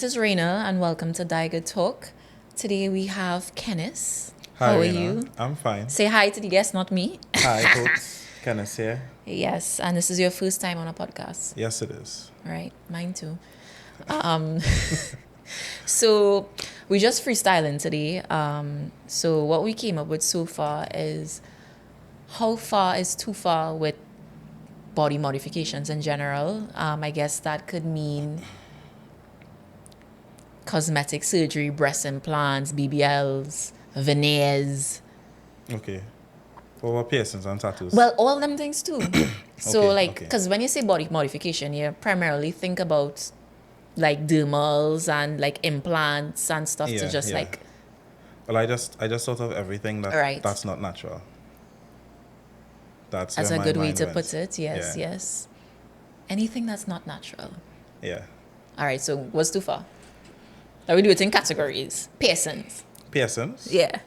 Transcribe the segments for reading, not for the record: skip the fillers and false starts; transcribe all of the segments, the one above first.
this is Raina, and welcome to Dai Good Talk. Today we have Kenneth. Hi, How are Raina. you? I'm fine. Say hi to the guest, not me. Hi, folks. Kenneth here. Yes, and this is your first time on a podcast. Yes, it is. Right, mine too. So we just freestyling today. So what we came up with so far is how far is too far with body modifications in general. I guess that could mean cosmetic surgery, breast implants, BBLs, veneers. Okay. What about piercings and tattoos? Well, all them things too. So Okay, like, okay. because when you say body modification, you primarily think about like dermals and like implants and stuff to Yeah, just yeah. like, Well, I just thought of everything Right. that's not natural. That's that's where a my good way mind to went. put it. Yes, Yeah. yes. Anything that's not natural. Yeah. All right, so what's too far? Now we do it in categories. Piercings. Piercings? Yeah.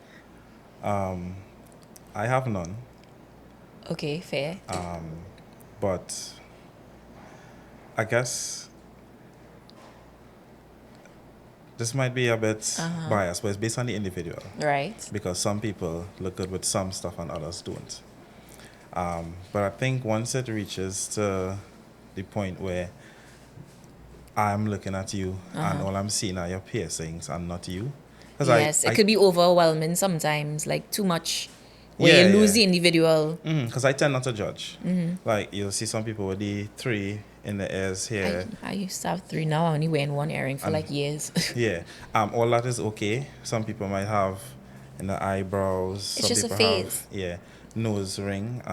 I have none, Okay, fair. but I guess this might be a bit biased, but it's based on the individual. Right. Because some people look good with some stuff and others don't. But I think once it reaches to the point where I'm looking at you and all I'm seeing are your piercings and not you. 'Cause Yes, it could be overwhelming sometimes, like too much, where Yeah, you lose yeah. the individual. Because I tend not to judge. Like you'll see some people with the 3 in the ears here. I used to have 3 now. I'm only wearing 1 earring for like years. Yeah. All that is okay. Some people might have in the eyebrows. It's Some just a people phase. have nose ring.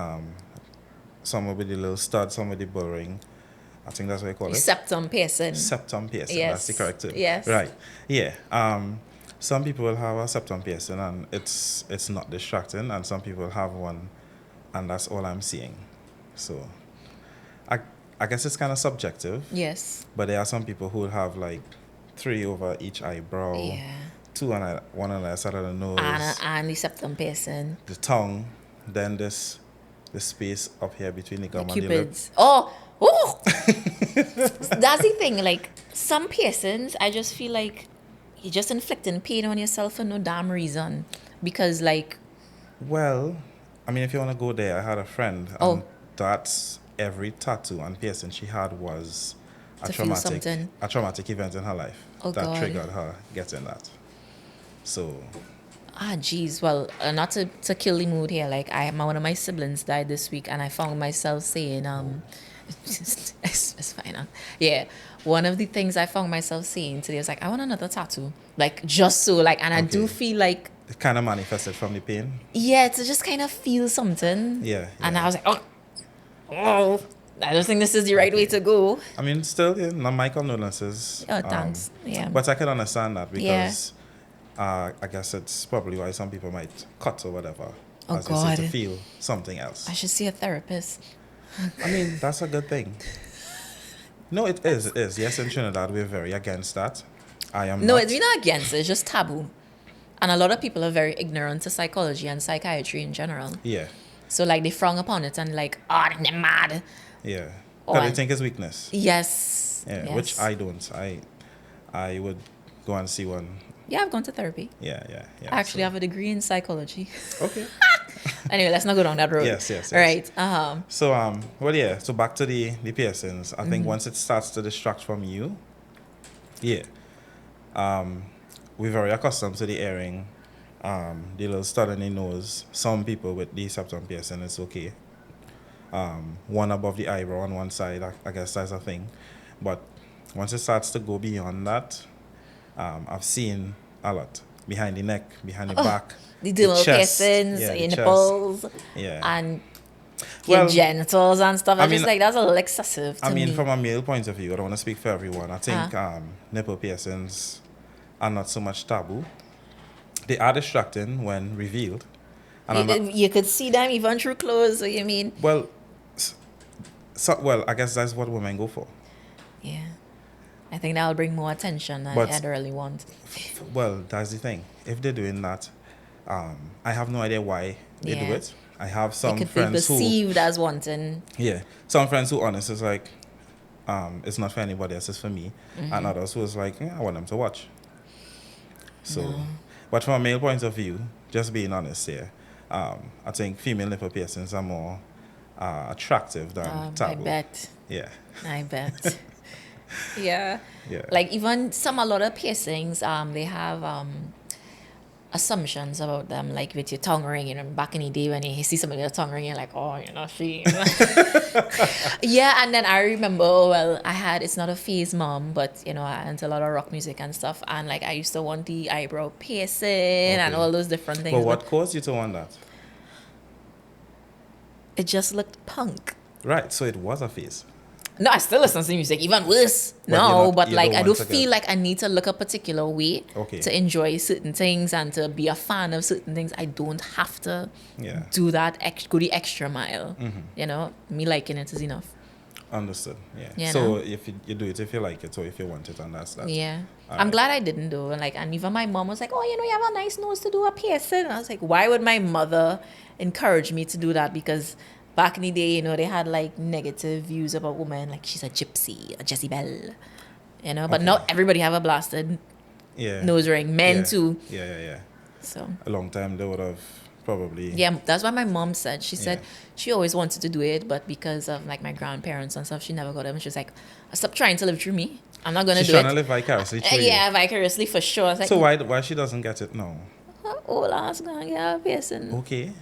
Some with the little stud, some with the bull ring. I think that's what you call it. Septum piercing. Septum piercing. Yes. That's the correct term. Yes. Right. Yeah. Some people will have a septum piercing and it's not distracting, and some people have one, and that's all I'm seeing. So, I guess it's kind of subjective. Yes. But there are some people who will have like 3 over each eyebrow, Yeah. 2 on one on the side of the nose, And the septum piercing. the tongue, then the space up here between the gum and the lip. Cupids. Oh! That's the thing. Like, some piercings, I just feel like you're just inflicting pain on yourself for no damn reason. Because, like, Well, I mean, if you want to go there, I had a friend, and Oh. that's every tattoo and piercing she had was To feel something. a traumatic event in her life Oh, that God. triggered her getting that. So, geez. Well, not to kill the mood here. Like, one of my siblings died this week, and I found myself saying, it's fine. Yeah. One of the things I found myself saying today was like, I want another tattoo. Like, just so, like, and I do Okay. feel like, it kind of manifested from the pain. yeah, to just kind of feel something. Yeah. And yeah. I was like, oh, I don't think this is the right way to go. I mean, still, my condolences. Oh, thanks. Yeah. But I can understand that Yeah. because I guess it's probably why some people might cut or whatever. Oh, as they say, to God. feel something else. I should see a therapist. I mean, that's a good thing. No, it is. It is. Yes, in Trinidad, we're very against that. I am No, not. we're not against it. It's just taboo. And a lot of people are very ignorant to psychology and psychiatry in general. Yeah, So, like, they frown upon it and, like, they're mad. yeah. Oh, Because they and- think it's weakness. Yes. Yeah, Yes. which I don't. I would go and see one. Yeah, I've gone to therapy. Yeah, yeah, yeah. I actually have a degree in psychology. Okay. Anyway, let's not go down that road. Yes, yes, yes. All right. So well, yeah. So back to the piercings. I think once it starts to distract from you, yeah. We're very accustomed to the earring, the little stud in the nose. Some people with the septum piercing, it's okay. One above the eyebrow on one side, I guess that's a thing. But once it starts to go beyond that, I've seen a lot behind the neck, behind the back, The dermal chest. piercings, Yeah, the your chest. nipples, Yeah. and your Well, genitals and stuff. I I'm just mean- like, that's a little excessive to I mean, me. from a male point of view, I don't want to speak for everyone. I think nipple piercings are not so much taboo. They are distracting when revealed. And I'm not, You could see them even through clothes. So you mean? well, I guess that's what women go for. Yeah. I think that'll bring more attention than But- I'd really want. Well, that's the thing. If they're doing that, I have no idea why they do Yeah. it. I have It some could be friends who, perceived as wanting. some friends who honest is like, it's not for anybody else, it's for me. And others who was like, yeah, I want them to watch. So, No. but from a male point of view, just being honest here, I think female nipple piercings are more attractive than I taboo. bet. Yeah. I bet. Yeah. Yeah. Like even a lot of piercings, they have assumptions about them, like with your tongue ring. You know, back in the day when you see somebody with a tongue ring, you're like, oh, you're not free. Yeah, and then I remember, well, it's not a phase, mom, but you know, I into a lot of rock music and stuff, and like I used to want the eyebrow piercing and all those different things. But what caused you to want that? It just looked punk. Right, so it was a phase. No, I still listen to music, even worse. But like I don't feel like I need to look a particular way to enjoy certain things and to be a fan of certain things. I don't have to do that, go the extra mile. You know, me liking it is enough. Understood. Yeah. You so know? if you do it if you like it or if you want it, and that's that. Yeah. All I'm right. glad I didn't though. And even my mom was like, oh, you know, you have a nice nose to do a piercing. And I was like, why would my mother encourage me to do that? Because back in the day, you know, they had like negative views about women, like she's a gypsy, a Jezebel, you know. But not everybody have a blasted nose ring. Men too. Yeah. So a long time they would have probably. Yeah, that's what my mom said. She said she always wanted to do it, but because of like my grandparents and stuff, she never got them. She was like, stop trying to live through me. I'm not gonna do it. She's trying to live vicariously through you. Yeah, vicariously for sure. I was like, so why she doesn't get it now? Oh, last gonna get a piercing. Okay,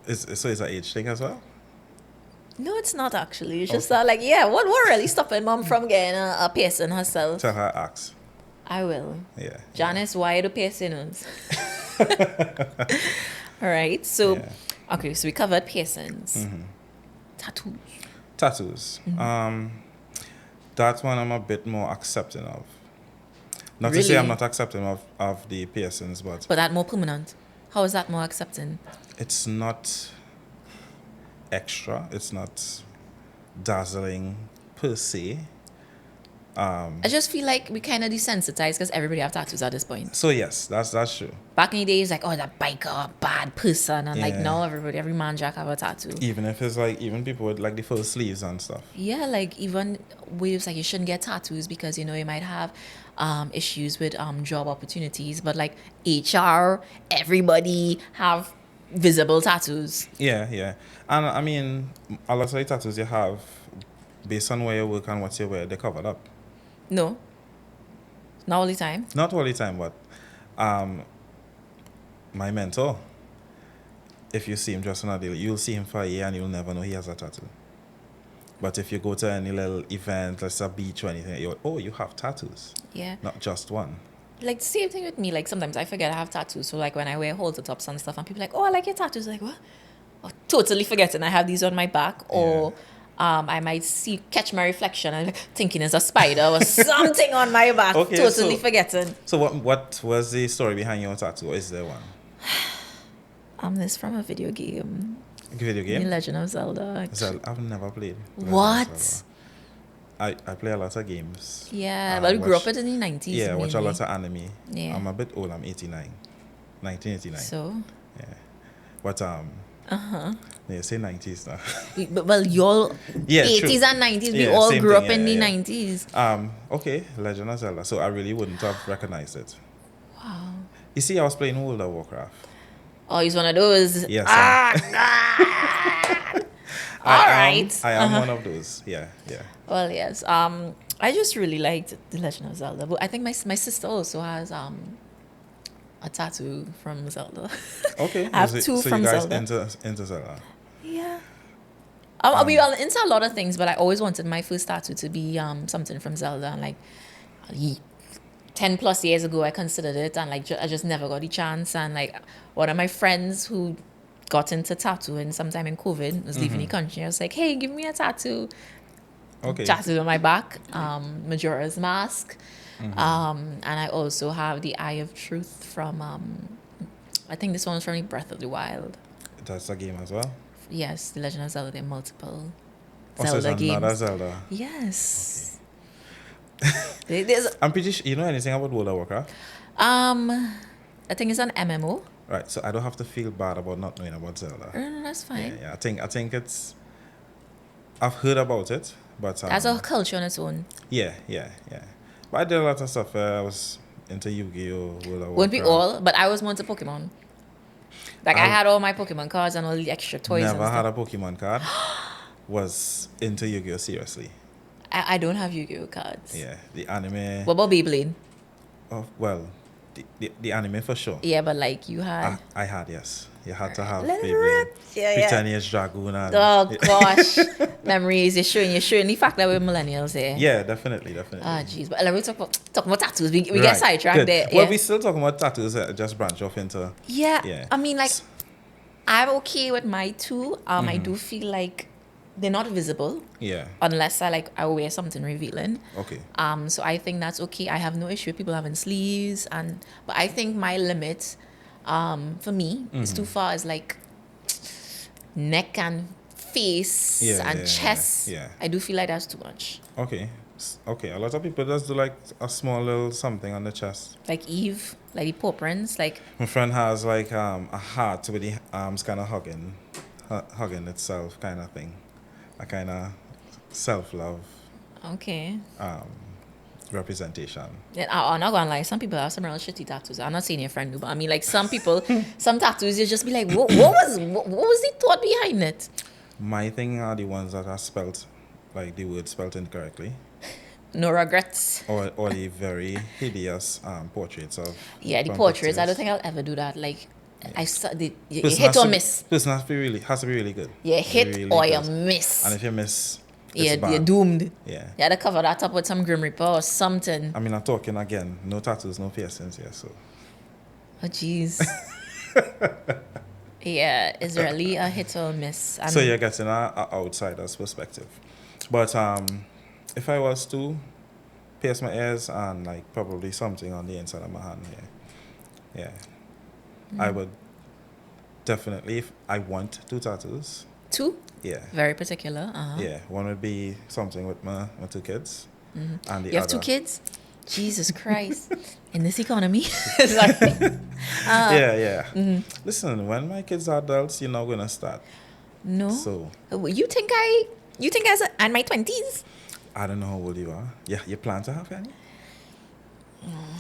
so it's an age thing as well. No, it's not actually. It's just like, what really stopping mom from getting a piercing herself? Tell her ask. I will. Yeah. Janice, why the piercings? All right. So, okay. So we covered piercings. Tattoos. That one I'm a bit more accepting of. Not Really? to say I'm not accepting of the piercings, but that more permanent. How is that more accepting? it's not extra. It's not dazzling per se. I just feel like we kind of desensitized because everybody have tattoos at this point. So yes, that's true. Back in the days, like, oh, that biker, bad person, and like now every man jack have a tattoo. Even if it's like people with like the full sleeves and stuff. Yeah, like even waves like you shouldn't get tattoos because you know you might have issues with job opportunities, but like HR, everybody have visible tattoos. Yeah. And I mean, a lot of the tattoos you have, based on where you work and what you wear, they're covered up. No, not all the time. Not all the time, but my mentor, if you see him just on a daily, you'll see him for a year and you'll never know he has a tattoo. But if you go to any little event, like a beach or anything, you have tattoos. Yeah. Not just one. Like the same thing with me. Like sometimes I forget I have tattoos. So like when I wear halter tops and stuff, and people are like, oh, I like your tattoos. Like what? Oh, totally forgetting I have these on my back, or I might catch my reflection and thinking it's a spider or something on my back. Okay, totally forgetting. So what was the story behind your tattoo? Or is there one? This from a video game. Video game? The Legend of Zelda. I've never played. What? I play a lot of games. Yeah, but we grew up in the 90s. Yeah, mainly. watch a lot of anime. Yeah. I'm a bit old. I'm 89. 1989. So? Yeah. But they say 90s now. Well, y'all 80s true. and 90s, we all grew up in the 90s. Okay, Legend of Zelda. So I really wouldn't have recognized it. Wow. You see, I was playing World of Warcraft. Oh, he's one of those. Yes. I am one of those. Yeah. Well, yes. I just really liked The Legend of Zelda. But I think my sister also has a tattoo from Zelda. Okay. I have two from Zelda. Into Zelda. Yeah. We are into a lot of things, but I always wanted my first tattoo to be something from Zelda. And like 10 plus years ago, I considered it, and like I just never got the chance. And like one of my friends who got into tattooing sometime in COVID was leaving the country. I was like, hey, give me a tattoo. Okay. Tattooed on my back, Majora's Mask. And I also have the Eye of Truth from, I think this one's from the Breath of the Wild. That's a game as well? Yes, The Legend of Zelda. There are multiple Zelda Zelda games. Another Zelda. Yes. I'm pretty sure, you know anything about World of Warcraft? I think it's an MMO. Right, so I don't have to feel bad about not knowing about Zelda. No, that's fine. Yeah, I think it's... I've heard about it, But That's a culture on its own. yeah. But I did a lot of stuff. I was into Yu-Gi-Oh, World of Won't be Warcraft. all, but I was more into Pokemon. Like I had all my Pokemon cards and all the extra toys and Never had stuff. a Pokemon card. Was into Yu-Gi-Oh seriously. I don't have Yu-Gi-Oh cards. Yeah, the anime. What about Beyblade? Oh, well, the anime for sure. Yeah, but like you had. I had, yes. You had to have Let it Beyblade. rip. Yeah. Britannia's Dragoon and Oh gosh, memories. You're showing the fact that we're millennials here. yeah, definitely. Ah, jeez. But let me talk about tattoos. We Right, get sidetracked good. there. Well, Yeah. we still talking about tattoos. Just branch off into Yeah. I mean, like, S- I'm okay with my two. I do feel like they're not visible yeah. unless I wear something revealing. Okay. So I think that's okay. I have no issue with people having sleeves, but I think my limit, for me, is too far. Is like neck and face and chest. yeah. I do feel like that's too much. Okay. Okay. A lot of people just do like a small little something on the chest. Like Eve, like the paw prints, like My friend has like a heart with the arms kind of hugging itself, kind of thing. A kind of self-love okay. representation. Yeah, I'm not gonna lie. Some people have some real shitty tattoos. I'm not saying your friend do, but I mean, like some people, some tattoos, you just be like, what was the thought behind it? My thing are the ones that are spelt like the word spelt incorrectly, No regrets. or the very hideous portraits of. Yeah, the from portraits. I don't pictures. think I'll ever do that. Like, you Person hit has or to- miss. Person has to be really good. You hit Really or you good. miss. And if you miss, it's Yeah, bad. you're doomed. Yeah. You had to cover that up with some Grim Reaper or something. I mean, I'm talking again. No tattoos, no piercings here. So Oh, jeez. Yeah, it's really a hit or miss. And so you're getting a outsider's perspective. But if I was to pierce my ears and like probably something on the inside of my hand here, yeah, I would definitely. If I want two tattoos. two, Yeah. very particular. Yeah, one would be something with my two kids, and the You have other. two kids? Jesus Christ. In this economy? Sorry. Yeah. Listen, when my kids are adults, you're not gonna start. No. So You think I was in my 20s? I don't know how old you are. Yeah, you plan to have any?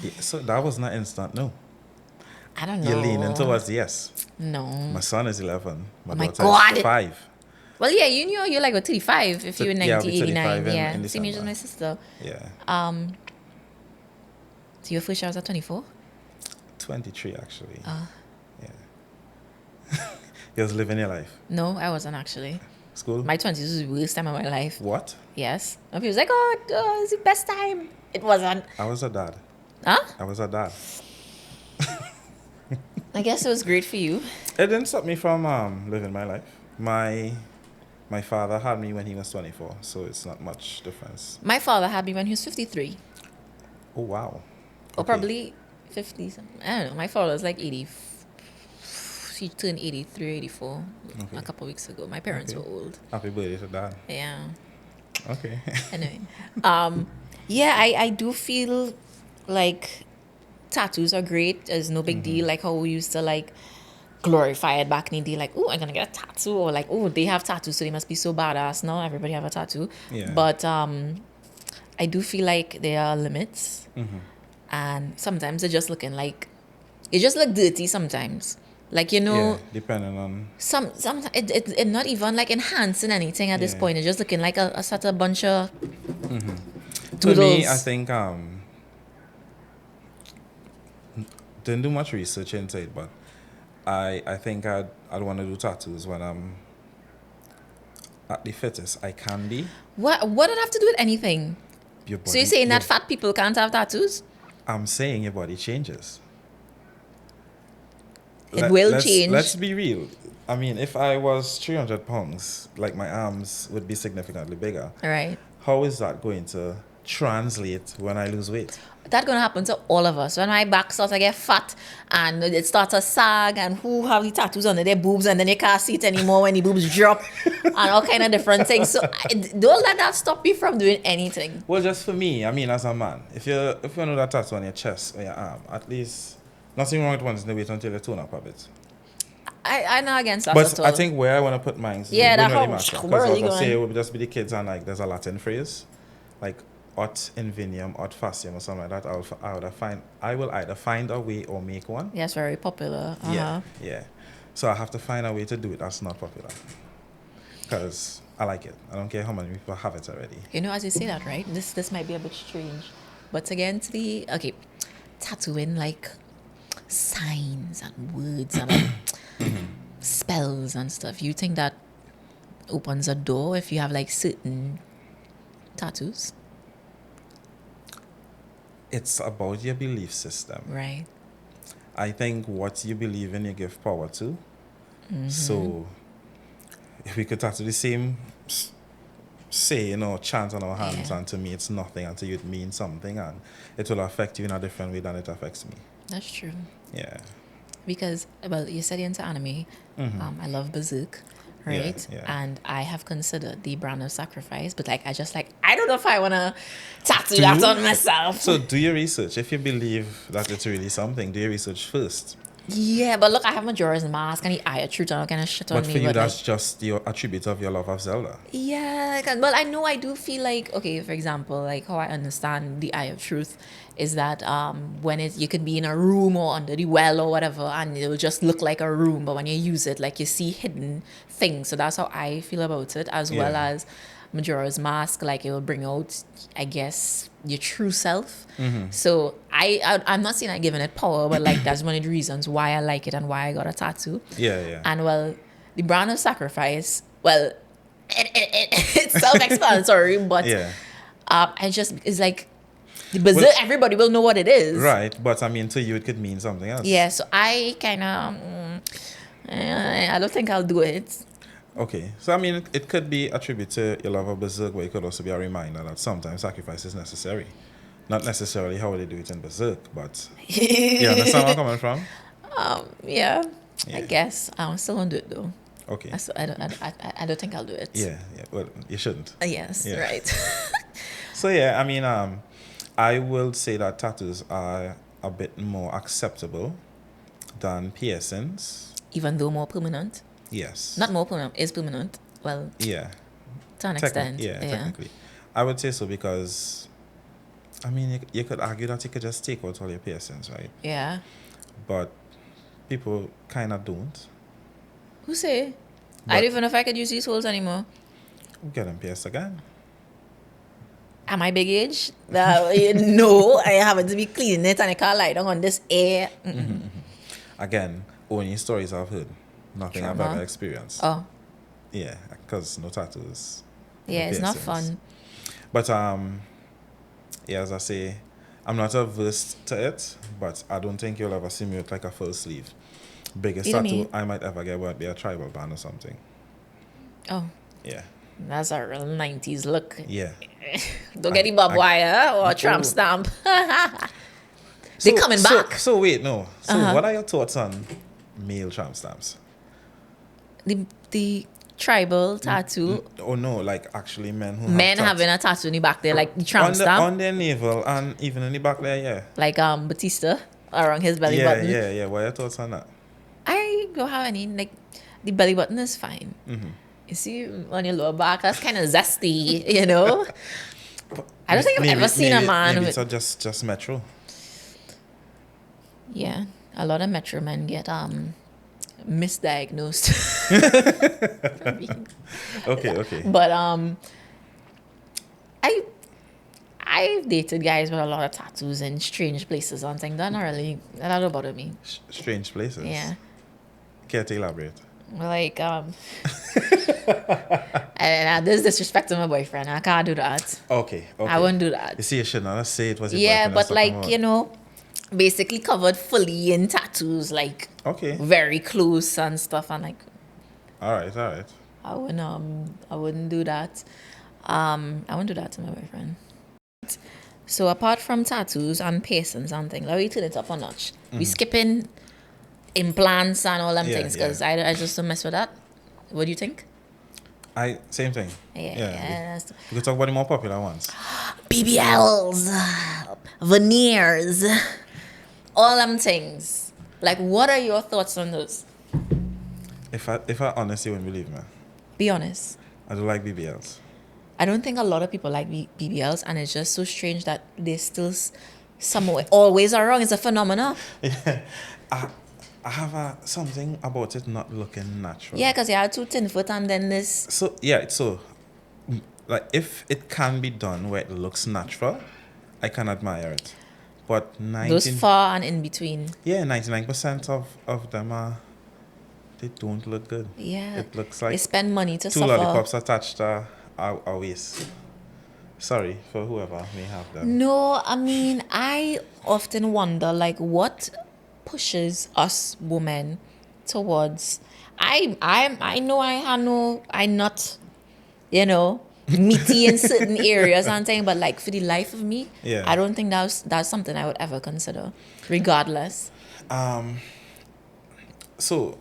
Yeah, so that was not instant. No, I don't know. you're leaning towards yes. No. My son is 11. My Oh my daughter God. is 5. Well, yeah, you know you're like a 35 if So, you're yeah, I'll be 1989. 35 in Yeah, same December. age as my sister. Yeah, So your first child was at 24? 23 actually. Ah. Yeah. You was living your life. No, I wasn't actually. School. My 20s was the worst time of my life. What? Yes. And people was like, oh, it's the best time. It wasn't. I was a dad. Huh? I was a dad. I guess it was great for you. It didn't stop me from living my life. My father had me when he was 24, so it's not much difference. My father had me when he was 53. Oh wow. Or Okay. probably 50 something. I don't know. My father was like 80. She turned 83, 84 a couple of weeks ago. My parents Okay. were old. Happy birthday to dad. Yeah. Okay. Anyway. Yeah, I do feel like tattoos are great. There's no big deal. Like how we used to like glorify it back in the day. Like, oh, I'm gonna get a tattoo. Or like, oh, they have tattoos, so they must be so badass. Now everybody have a tattoo. Yeah. But I do feel like there are limits. And sometimes they're just looking like, it just look dirty sometimes. Like, you know, Yeah, depending on. some it not even like enhancing anything at this Yeah. point. It's just looking like a sort of bunch of To me, doodles. I think didn't do much research into it, but I think I'd want to do tattoos when I'm at the fittest I can be. What did it have to do with anything? Your So you're body- saying that your- fat people can't have tattoos? I'm saying your body changes. It will change. Let's be real. I mean, if I was 300 pounds, like my arms would be significantly bigger. All right. How is that going to translate when I lose weight? That's gonna happen to all of us. When my back starts to get fat and it starts to sag, and who have the tattoos under their boobs, and then they can't see it anymore when the boobs drop, and all kind of different things. So don't let that stop you from doing anything. Well, just for me, I mean, as a man, if you know that tattoo on your chest or your arm, at least nothing wrong with wanting to wait until you tone up a bit. I'm not against that But at all. I think where I want to put mine Yeah, wouldn't that really how matter. Because where I are was you going to say it going? would just be the kids and like there's a Latin phrase. Like ot invenium, ot facium or something like that. I will either find a way or make one. Yes, very popular. Yeah, yeah. So I have to find a way to do it that's not popular. Because I like it. I don't care how many people have it already. You know, as you say that, right? This might be a bit strange, but again, to the okay, tattooing like signs and words and like spells and stuff. You think that opens a door if you have like certain tattoos, It's about your belief system. right? I think what you believe in, you give power to. So if we could tattoo the same, say, chant on our hands, Yeah. and to me it's nothing until it means something, and it will affect you in a different way than it affects me. That's true. Yeah. Because, well, you said you're into anime. I love Berserk, right? Yeah. And I have considered the brand of sacrifice, but like, I don't know if I want to tattoo Do that you? on myself. So do your research. If you believe that it's really something, do your research first. Yeah, but look, I have Majora's Mask and the Eye of Truth and all kind of shit on But me. for you, But that's like, just your attribute of your love of Zelda. yeah, well, I know I do feel like, okay, for example, like how I understand the Eye of Truth is that when you could be in a room or under the well or whatever, and it will just look like a room, but when you use it, like you see hidden things. So that's how I feel about it, as well Yeah. as Majora's Mask, like it will bring out, I guess, your true self. So I'm not saying I'm giving it power, but like that's one of the reasons why I like it and why I got a tattoo. Yeah. And well, the brand of sacrifice, well, it's self-explanatory, but Yeah. I just it's like the Berserk, everybody will know what it is. Right. But I mean, to you, it could mean something else. Yeah, so I kind of, I don't think I'll do it. Okay. So, I mean, it could be a tribute to your love of Berserk, but it could also be a reminder that sometimes sacrifice is necessary. Not necessarily how they do it in Berserk, but you understand where I'm coming from? Yeah, I Yeah. guess I still won't do it though. Okay. I don't think I'll do it. Yeah. Well, you shouldn't. Yes, Yeah. right. So, yeah, I mean, I will say that tattoos are a bit more acceptable than piercings. Even though more permanent. Yes. Not more permanent, is permanent. Well, Yeah. to an extent. Technically. I would say so because, I mean, you could argue that you could just take out all your piercings, right? Yeah. But people kind of don't. Who say? But- I don't even know if I could use these holes anymore. Get them pierced again. At my big age, no, I have to be cleaning it and I can't lie down on this air. Again, only stories I've heard. Nothing I've Trauma. ever experienced. Oh, Yeah, because no tattoos. no yeah, it's not piercings. fun. But yeah, as I say, I'm not averse to it, but I don't think you'll ever see me with like a full sleeve. Biggest Either tattoo me. I might ever get would be a tribal band or something. Oh, Yeah. that's a real 90s look. Yeah. Don't get the barbed wire or a tramp stamp. They're coming back. So wait, no. So what are your thoughts on male tramp stamps? The tribal tattoo, Oh no, like actually men who men have having a tattoo in the back there, like the tramp stamp, on their navel and even in the back there, yeah. like Batista around his belly Yeah, button. yeah. What are your thoughts on that? I don't have any, like, the belly button is fine. You see, on your lower back, that's kind of zesty, you know? I don't think I've ever seen a man maybe with... it's just metro. Yeah, a lot of metro men get misdiagnosed. Okay. But I've dated guys with a lot of tattoos in strange places and things. That don't bother me. Strange places. Yeah. Care to elaborate? Like and this is disrespect to my boyfriend. I can't do that. Okay. I wouldn't do that. You see, you should not say it was your Yeah, boyfriend but that's talking like, about. you know, basically covered fully in tattoos, like Okay. very close and stuff, and like All right. I wouldn't do that. I wouldn't do that to my boyfriend. So apart from tattoos and piercings and things, let me turn it up a notch. We skipping implants and all them Yeah, things because I just don't mess with that. What do you think? Same thing. Yeah. We could talk about the more popular ones. BBLs, veneers, all them things. Like, what are your thoughts on those? If I honestly wouldn't believe me, Be honest. I do like BBLs. I don't think a lot of people like BBLs, and it's just so strange that they still somewhere always are wrong. It's a phenomenon. I have something about it not looking natural. Yeah, because you had 2 10 foot and then this. So like if it can be done where it looks natural, I can admire it. But Those far and in between. 99% of them they don't look good. Yeah. It looks They like spend money to two suffer. lollipops attached to a waist. Sorry for whoever may have them. No, I mean, I often wonder, like, what pushes us women towards. I know I'm not, meaty in certain areas and thing, but like for the life of me, Yeah. I don't think that's something I would ever consider, regardless. So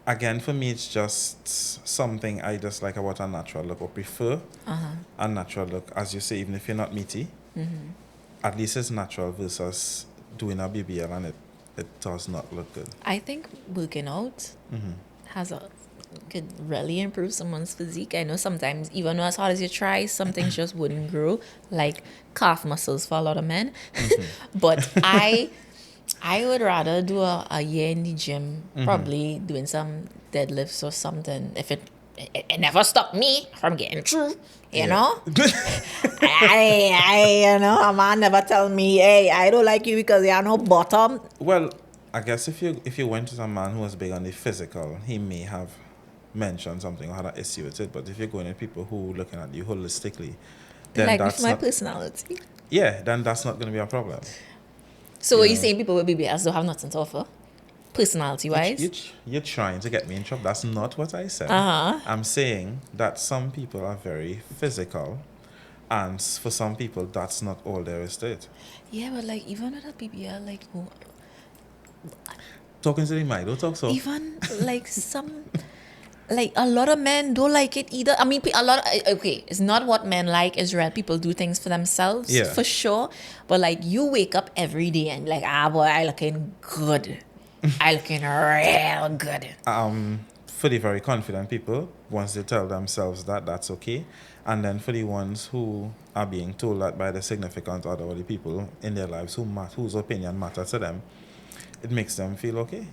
again, for me, it's just something I just like about a natural look, or prefer a natural look. As you say, even if you're not meaty, at least it's natural versus doing a BBL and it does not look good. I think working out could really improve someone's physique. I know sometimes, even though as hard as you try, some things just wouldn't grow, like calf muscles for a lot of men. But I would rather do a year in the gym, probably doing some deadlifts or something. If it never stopped me from getting through, you know. A man never tell me, hey, I don't like you because you are no bottom. Well, I guess if you went to a man who was big on the physical, he may have mentioned something or had an issue with it. But if you're going at people who looking at you holistically, then Like that's with my not, personality. yeah, then that's not going to be a problem. So are you saying people with BBS don't have nothing to offer? Personality-wise? You're trying to get me in trouble. That's not what I said. I'm saying that some people are very physical, and for some people, that's not all there is to it. Yeah, but like even with a BBL, like Talking to the mic, don't talk so. even like some, like a lot of men don't like it either. I mean, it's not what men like. It's real. People do things for themselves, Yeah. for sure. But like you wake up every day and like, boy, I looking good. I looking real good. For the very confident people, once they tell themselves that, that's okay. And then for the ones who are being told that by the significant other or the people in their lives whose opinion matters to them, it makes them feel okay.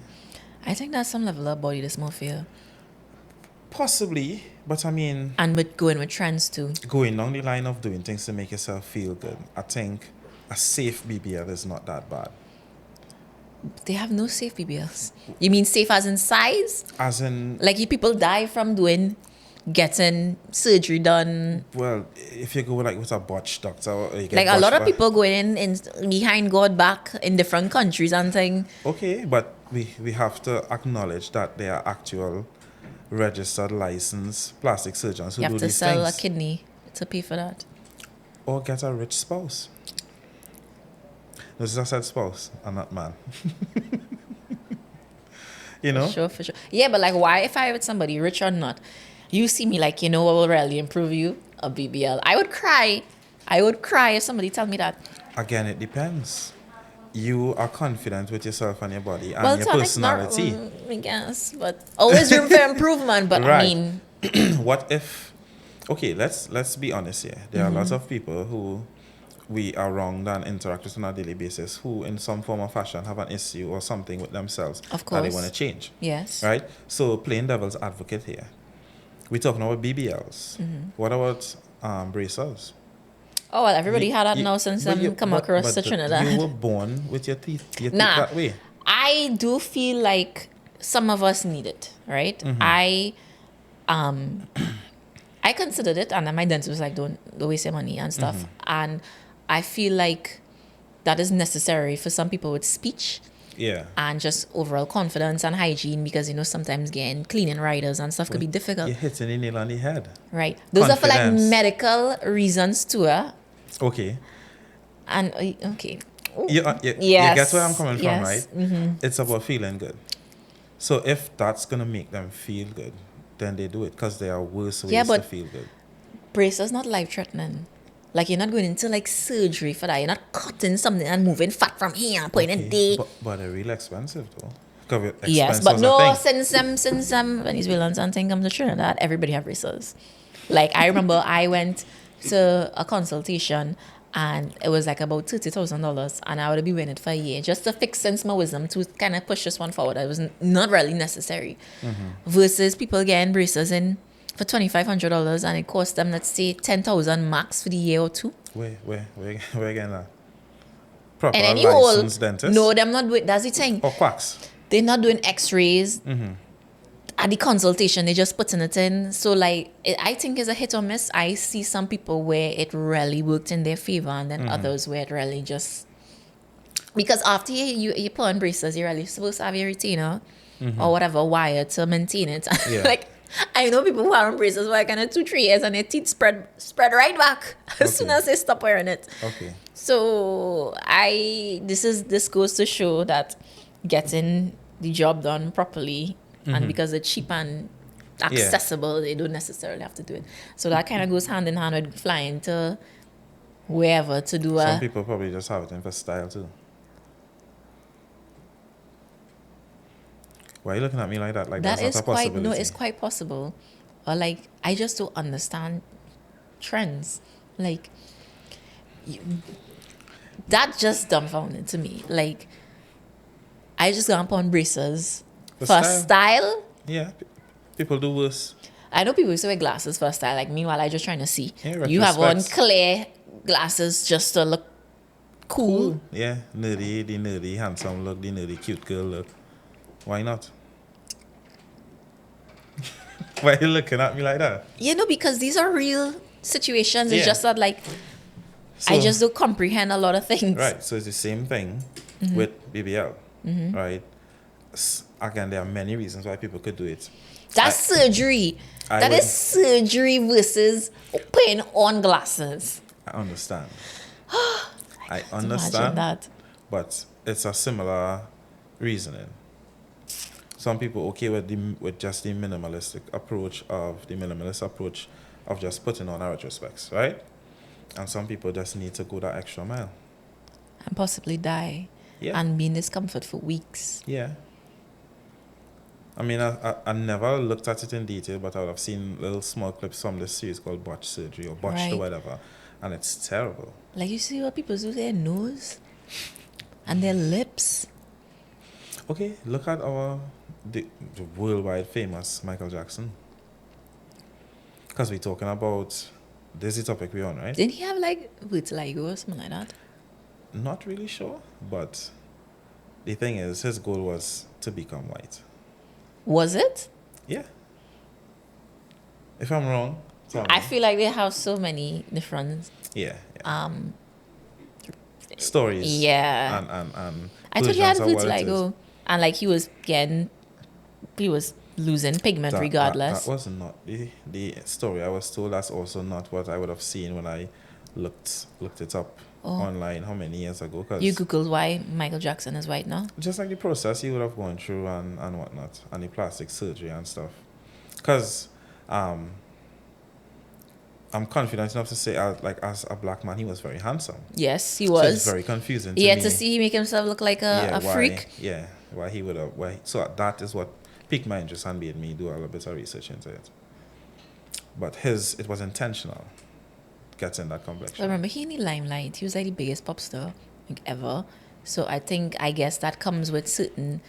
I think that's some level of body dysmorphia. Possibly, but I mean, And with going with trends too. going down the line of doing things to make yourself feel good, I think a safe BBL is not that bad. They have no safe BBLs. You mean safe as in size? As in, Like people die from getting surgery done. well, if you go like with a botch doctor, or you get Like a lot botched of by- people going in behind God back in different countries and thing. Okay, but we have to acknowledge that there are actual registered licensed plastic surgeons who You do have to these sell things. a kidney to pay for that. Or get a rich spouse. Notice I said spouse and not man. You know? For sure. Yeah, but like why if I with somebody rich or not, you see me like, what will really improve you? A BBL. I would cry if somebody tell me that. Again, it depends. You are confident with yourself and your body and Well, your to an extent, personality. I guess, but always room for improvement. But Right. I mean, What if? Okay, let's be honest here. There are lots of people who we are wronged and interact with on a daily basis who, in some form or fashion, have an issue or something with themselves Of that they course. want to change. yes. Right? So, playing devil's advocate here. We're talking about BBLs. What about bracers? Oh well, everybody You- had that you- now since but them you- come but- across but to the- Trinidad. You were born with your teeth Nah. that way. I do feel like some of us need it, right? I considered it, and then my dentist was like, "Don't waste your money and stuff." And I feel like that is necessary for some people with speech Yeah. and just overall confidence and hygiene, because sometimes getting cleaning riders and stuff could be difficult, You're hitting the nail on the head. right? Those are for like Confidence. medical reasons too, Okay. and okay. Ooh. You Yes. get where I'm coming from, Yes. right? It's about feeling good. So if that's going to make them feel good, then they do it because there are worse ways Yeah, to but- feel good. Braces not life threatening. Like you're not going into like surgery for that. You're not cutting something and moving fat from here and putting it there. But they're really expensive though. COVID Yes, expense but was a no, thing. since Venezuelans and thing come to Trinidad, everybody have braces. Like I remember I went to a consultation and it was like about $30,000 and I would be winning it for a year just to fix sense my wisdom to kind of push this one forward. It was not really necessary. Versus people getting braces in for $2,500 and it cost them, let's say, 10,000 max for the year or two. Where again that? Proper And then you all licensed dentist? no, them not doing, that's the thing. Or quacks? They're not doing x-rays at the consultation, they just putting it in. So like I think it's a hit or miss. I see some people where it really worked in their favor and then others where it really just, because after you put on braces, you're really supposed to have your retainer or whatever wire to maintain it. Yeah. Like I know people who are on braces for like 2-3 years and their teeth spread right back as soon as they stop wearing it. Okay. So this goes to show that getting the job done properly and because it's cheap and accessible, they don't necessarily have to do it. So that kind of goes hand in hand with flying to wherever to do Some people probably just have it in for style too. Why are you looking at me like that? Like that that's is not a quite possibility. no, it's quite possible. Or like I just don't understand trends. Like that just dumbfounded to me. Like I just got upon braces for style. Yeah. People do worse. I know people used to wear glasses for style. Like meanwhile, I just trying to see. Yeah, You have on retrospects. clear glasses just to look cool. Yeah. Nerdy, handsome look, the nerdy, cute girl look. Why not? Why are you looking at me like that? You know, because these are real situations. It's Yeah. just that like I just don't comprehend a lot of things. Right. So it's the same thing with BBL. Right. Again, there are many reasons why people could do it. That's surgery. That is surgery versus putting on glasses. I understand. I Imagine understand. that. But it's a similar reasoning. Some people okay with just the minimalist approach of just putting on our retrospects, right? And some people just need to go that extra mile. And possibly die. Yeah. And be in discomfort for weeks. Yeah. I mean, I never looked at it in detail, but I would have seen little small clips from this series called Botched Surgery or Botched or Right. whatever. And it's terrible. Like you see what people do to their nose and their lips. Okay, look at the worldwide famous Michael Jackson. Because we're talking about, this is the topic we're on, right? Didn't he have like vitiligo or something like that? Not really sure, but the thing is, his goal was to become white. Was it? Yeah. If I'm wrong, tell me. I feel like they have so many different Yeah. Stories. yeah. And I thought he had versions of what it is. vitiligo. And like he was losing pigment regardless. That was not the story I was told. That's also not what I would have seen when I looked it up online how many years ago. Cause You Googled why Michael Jackson is white now? just like the process he would have gone through and whatnot, and the plastic surgery and stuff. Because I'm confident enough to say, as a black man, he was very handsome. Yes, he So was. it's very confusing to Yeah, me. to see him make himself look like a freak. Yeah, why he would have. So that is what piqued my interest and made me do a little bit of research into it. But it was intentional, getting that I complexion. remember he in the limelight. He was like the biggest pop star like ever. So I guess that comes with certain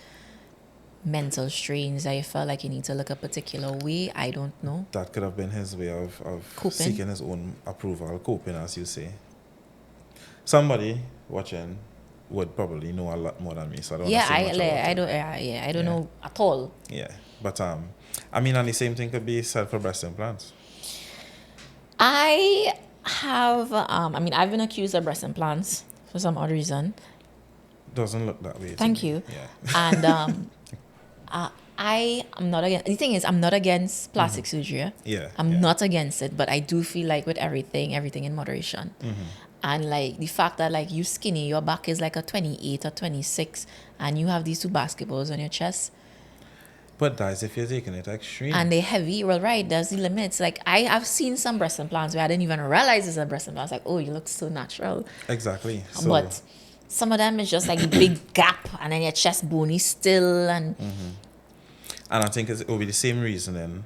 mental strains that you felt like you need to look a particular way. I don't know. That could have been his way of Coping. seeking his own approval, coping, as you say. Somebody watching would probably know a lot more than me, so I don't Yeah, wanna say much about it. I don't know at all. Yeah, but I mean, and the same thing could be said for breast implants. I have I've been accused of breast implants for some odd reason. Doesn't look that way. to Thank me. you. Yeah. And I am not against. The thing is, I'm not against plastic surgery. Yeah. I'm yeah. not against it, but I do feel like with everything in moderation. And like the fact that like you skinny, your back is like a 28 or 26, and you have these two basketballs on your chest, But that's if you're taking it extreme. and they're heavy. Well, right, there's the limits. Like I've seen some breast implants where I didn't even realize it's a breast implant. I was like, oh, you look so natural. Exactly. So, But Some of them is just like big gap, and then your chest bony still, and And I think it will be the same reasoning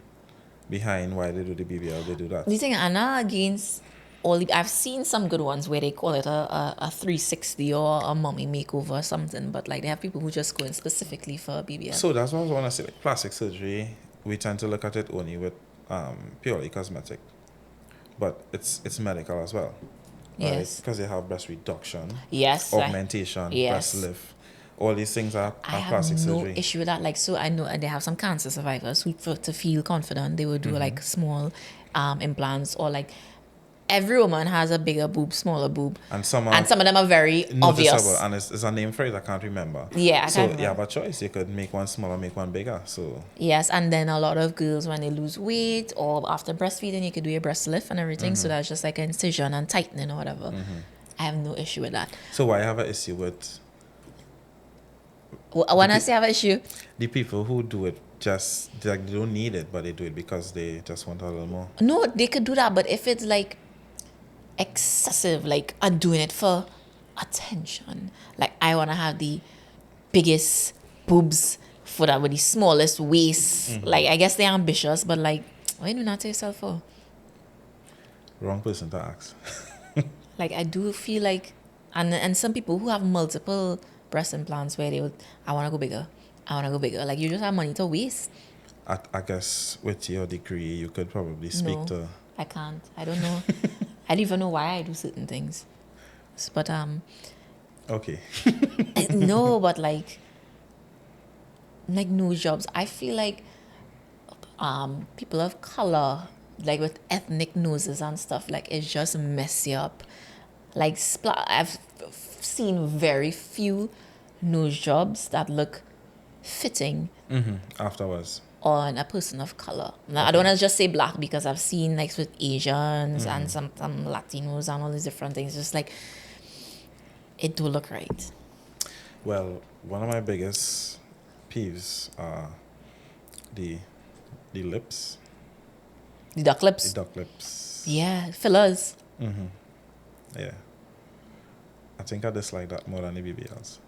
behind why they do the BBL. They do that. the thing I'm not against all. I've seen some good ones where they call it a 360 or a mommy makeover or something, but like they have people who just go in specifically for BBL. So that's what I was want to say. Like plastic surgery, we tend to look at it only with purely cosmetic, but it's medical as well. Yes. Because they have breast reduction, Yes. augmentation, Yes. breast lift. All these things are I have plastic no surgery. issue with that. Like, so I know they have some cancer survivors who, to feel confident, they will do like small implants, or like every woman has a bigger boob, smaller boob, And some and some of them are very noticeable, obvious. and it's a name for it I can't remember. Yeah, I so can't remember. you have a choice. You could make one smaller, make one bigger. So Yes, and then a lot of girls when they lose weight or after breastfeeding, you could do your breast lift and everything. So that's just like an incision and tightening or whatever. I have no issue with that. so why have an issue with When I say I have an issue, the people who do it? Just like they don't need it, but they do it because they just want a little more. no, they could do that, but if it's like excessive, like I'm doing it for attention, like I want to have the biggest boobs for that with the smallest waist, like I guess they're ambitious, but like why do not to yourself for? Wrong person to ask. Like I do feel like, and some people who have multiple breast implants where they would, I want to go bigger, I want to go bigger, like you just have money to waste. I guess with your degree, you could probably speak No, to. I can't, I don't know. I don't even know why I do certain things, but Okay. no, but like nose jobs. I feel like people of color, like with ethnic noses and stuff, like it just mess you up. Like I've seen very few nose jobs that look fitting Afterwards. on a person of color. Now, I don't want to just say black because I've seen like with Asians and some Latinos and all these different things. Just like it do look right. Well, one of my biggest peeves are the lips, The duck lips. the duck lips. Yeah, fillers. Yeah. I think I dislike that more than the BBLs.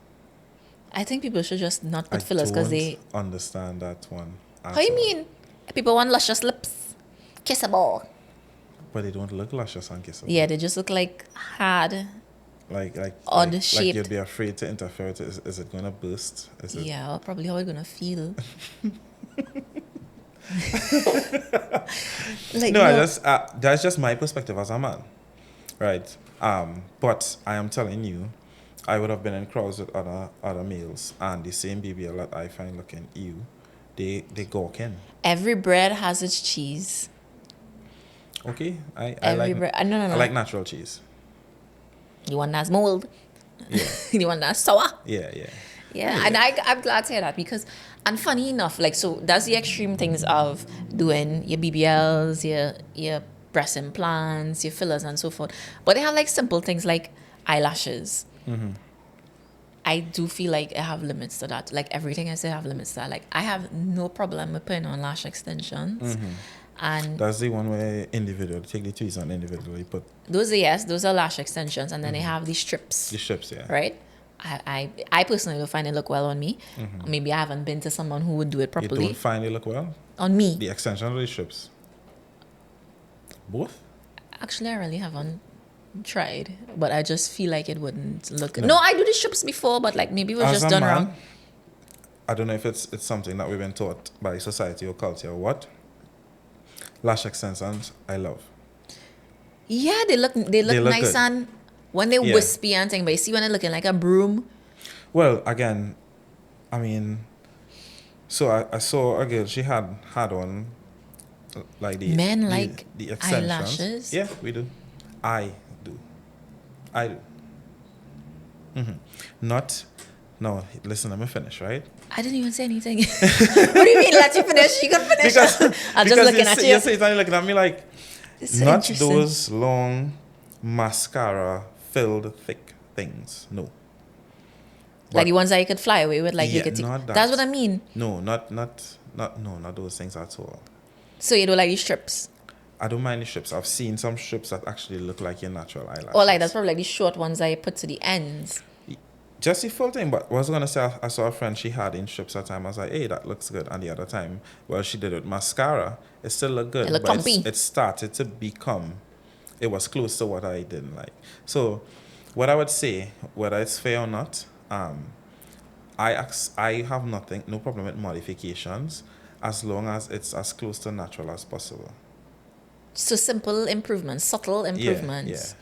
I think people should just not put I fillers because don't they. understand that one. at How you all. mean? People want luscious lips, kissable. But they don't look luscious and kissable. Yeah, they just look like hard. Odd like shaped. you'd be afraid to interfere with it. Is it gonna burst? Is it? Yeah, probably how we're gonna feel. Like No, that's just my perspective as a man, right? But I am telling you, I would have been in crowds with other males, and the same BBL that I find looking ew, they gawk in. every bread has its cheese. Okay, I Every like bread. No, no, no. I like natural cheese. The one that's mold. Yeah, The one that's sour. yeah, yeah. Yeah, and I'm glad to hear that because, and funny enough, like, so that's the extreme things of doing your BBLs, your breast implants, your fillers, and so forth. But they have like simple things like eyelashes. I do feel like I have limits to that. Like everything I say, I have limits to that. Like I have no problem with putting on lash extensions, and That's the one where individual take the tweezers and individually put those are lash extensions, and then they have the strips. the strips. Yeah. Right? I personally don't find it look well on me. Maybe I haven't been to someone who would do it You properly don't find they look well. on me. The extension or the strips. Both. Actually, I really haven't tried, but I just feel like it wouldn't look good. No. No, I do the strips before, but like maybe it was As just a done man, wrong. I don't know if it's something that we've been taught by society or culture or what. Lash extensions, I love. Yeah, they look look nice good. and when they Yeah. wispy and thing, but you see when they're looking like a broom. Well, again, I mean, so I saw a girl. She had on like Men like the extensions. eyelashes? Yeah, we do. I do. Not. No, listen. Let me finish, right? I didn't even say anything. What do you mean? Let you finish. You can finish. I'm just looking at you. You say you're looking at me like It's so not interesting. those long mascara filled thick things. No. Like the ones that you could fly away with, like you Yeah, could take. not that. That's what I mean. No, not those things at all. So you don't like these strips, I don't mind the strips. I've seen some strips that actually look like your natural eyelashes. or like that's probably like the short ones that you put to the ends. just the full thing. But what I was gonna say, I saw a friend, she had in strips at time. I was like, hey, that looks good. And the other time, well, she did it with mascara. It still looked It good, look but comfy. it started to become. It was close to what I didn't like. So, what I would say, whether it's fair or not, I have nothing, no problem with modifications, as long as it's as close to natural as possible. So simple improvements, subtle Yeah, yeah, improvements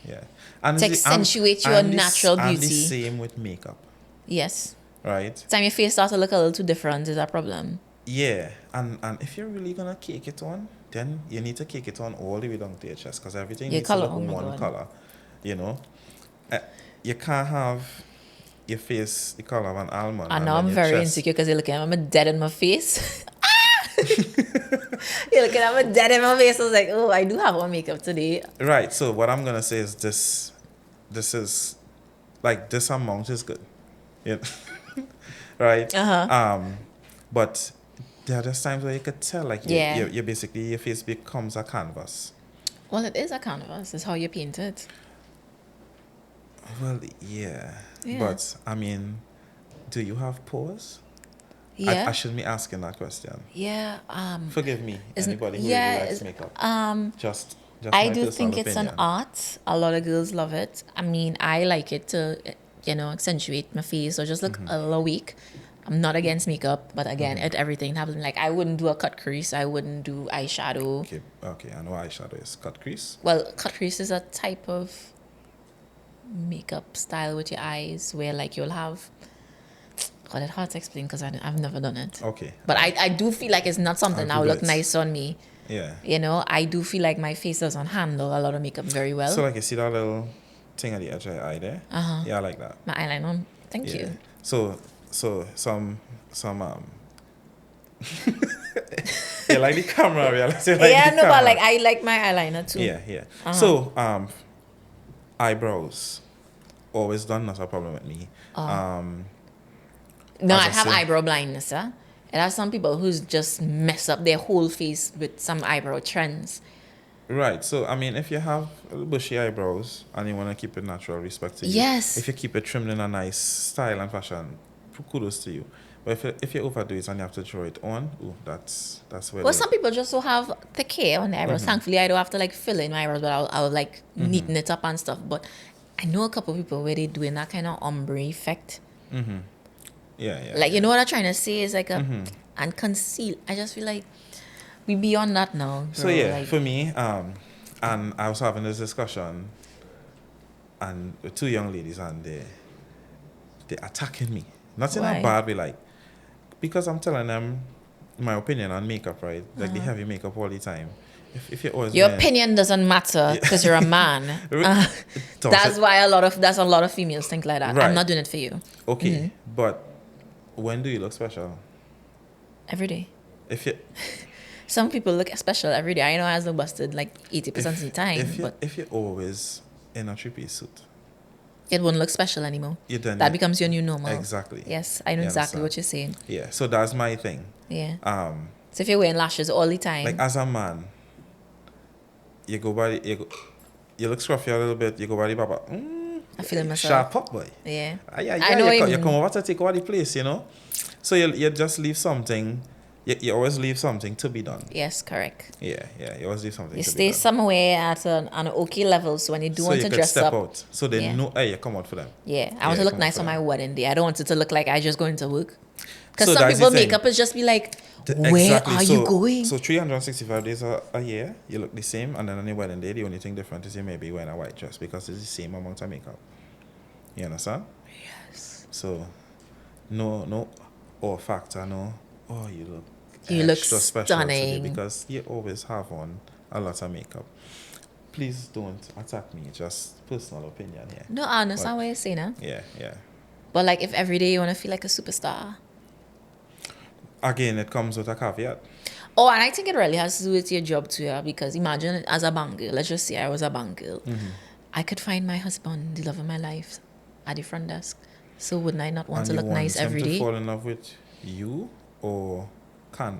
yeah. to accentuate your natural And the beauty. same with makeup, Yes. right? Time your face starts to look a little too different is a problem. Yeah, and if you're really gonna cake it on, then you need to cake it on all the way down to your chest, because everything Your needs to color, look oh my one God. color, you know. Uh, you can't have your face the color of an almond And and now then I'm your very chest. insecure because you're looking at me dead in my face. You're looking at me dead in my face. I was like, oh, I do have on makeup today. Right. So what I'm gonna say is this. This is like this amount is good. Yeah. Right. But there are just times where you could tell, like Yeah. you basically your face becomes a canvas. Well, it is a canvas. It's how you paint it. Well, yeah. Yeah. But I mean, do you have pores? Yeah. I shouldn't be asking that question. Yeah. Forgive me, Isn't anybody who yeah. really likes makeup. Just I my do personal think it's an opinion. art. A lot of girls love it. I mean, I like it to, accentuate my face or just look a little weak. I'm not against makeup, but again, everything happens. Like, I wouldn't do a cut crease. I wouldn't do eyeshadow. Okay, I know eyeshadow is cut crease. Well, cut crease is a type of makeup style with your eyes where, like, you'll have. God, it's hard to explain because I've never done it. Okay. But I do feel like it's not something that will look Google it. nice on me. Yeah. I do feel like my face doesn't handle a lot of makeup very well. So like you see that little thing at the edge of your eye there? Yeah, I like that. My eyeliner. Thank Yeah. you. So some you like the camera, yeah. So like Yeah, the no, but camera. like I like my eyeliner too. Yeah. So eyebrows always done, not a problem with me. No, as I I have say- eyebrow blindness, huh? And I have some people who's just mess up their whole face with some eyebrow trends. Right. So I mean, if you have bushy eyebrows and you want to keep it natural, respect to you. Yes. If you keep it trimmed in a nice style and fashion, kudos to you. But if you overdo it and you have to draw it on, that's where. Well, some people just so have thick hair on their eyebrows. Thankfully, I don't have to like fill in my eyebrows, but I'll like neaten it up and stuff. But I know a couple of people where they're doing that kind of ombre effect. Yeah. Like, you know what I'm trying to say is like and conceal. I just feel like we beyond that now. Bro. So yeah, like, for me, and I was having this discussion, and with two young ladies, and they're attacking me. Not in Why? a bad way, like, because I'm telling them my opinion on makeup, right? Like the heavy makeup all the time. If you're always your wearing- opinion doesn't matter because you're a man. Don't That's say- why a lot of females think like that. Right. I'm not doing it for you. Okay, but when do you look special? Every day. If you Some people look special every day. I know I was busted like 80% of the time, but if you're always in a three-piece suit, it won't look special anymore. you then That becomes your new normal. exactly. Yes, I know You exactly understand? what you're saying. Yeah, so that's my thing. Yeah. So if you're wearing lashes all the time, Like as a man, you look scruffy a little bit. You go by the baba. I feel it myself. Sharp up, boy. Yeah. I know what you you mean. come over to take over the place, you know. So you just leave something. You always leave something to be done. Yes, correct. Yeah. You always leave something You to stay be done. somewhere at an okay level, so when you do So want you to could dress step up, out. So they Yeah. know, hey, you come out for them. yeah, I Yeah, want to look come nice for on my that. wedding day. I don't want it to look like I just going to work. Because So some that's the people thing. makeup is just be like, where Exactly. are so, you going? So 365 days a year, you look the same, and then on your wedding day, the only thing different is you may be wearing a white dress because it's the same amount of makeup. You understand? Yes. So, no, or factor, no. Oh, you look. You look extra special today stunning. because you always have on a lot of makeup. Please don't attack me. Just personal opinion here. No, I understand But- what you're saying, huh? Yeah. But like, if every day you want to feel like a superstar. Again, it comes with a caveat. Oh, and I think it really has to do with your job too, yeah? Because imagine as a bank girl, let's just say I was a bank girl. I could find my husband, the love of my life, at the front desk. So wouldn't I not want And to you look want nice him every to day? fall in love with you or you.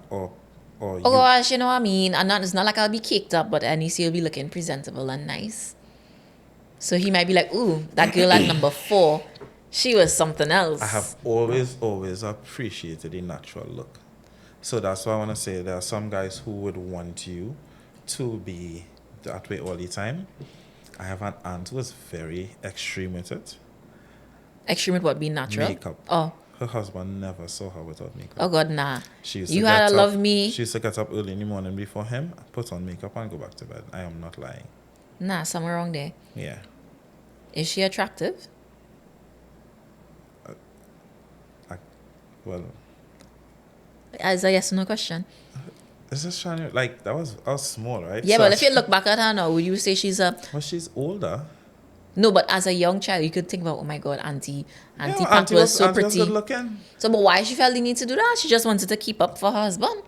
Oh gosh, you know what I mean? And it's not like I'll be caked up, but at least he'll be looking presentable and nice. So he might be like, ooh, that girl at number 4 She was something else. I have always appreciated the natural look. So that's why I want to say there are some guys who would want you to be that way all the time. I have an aunt who was very extreme with it. Extreme with what being natural? Makeup. Oh. Her husband never saw her without makeup. Oh God, nah. She used You to had get to up, love me. She used to get up early in the morning before him, put on makeup and go back to bed. I am not lying. Nah, somewhere wrong there. Yeah. Is she attractive? Well, As a yes or no question. it's just trying to, like, I was small, right? Yeah, So but if you look back at her now, would you say she's a... Well, she's older. No, but as a young child, you could think about, oh my God, Auntie Yeah, Pat Auntie was so Auntie was pretty. good looking. So, but why she felt the need to do that? She just wanted to keep up for her husband.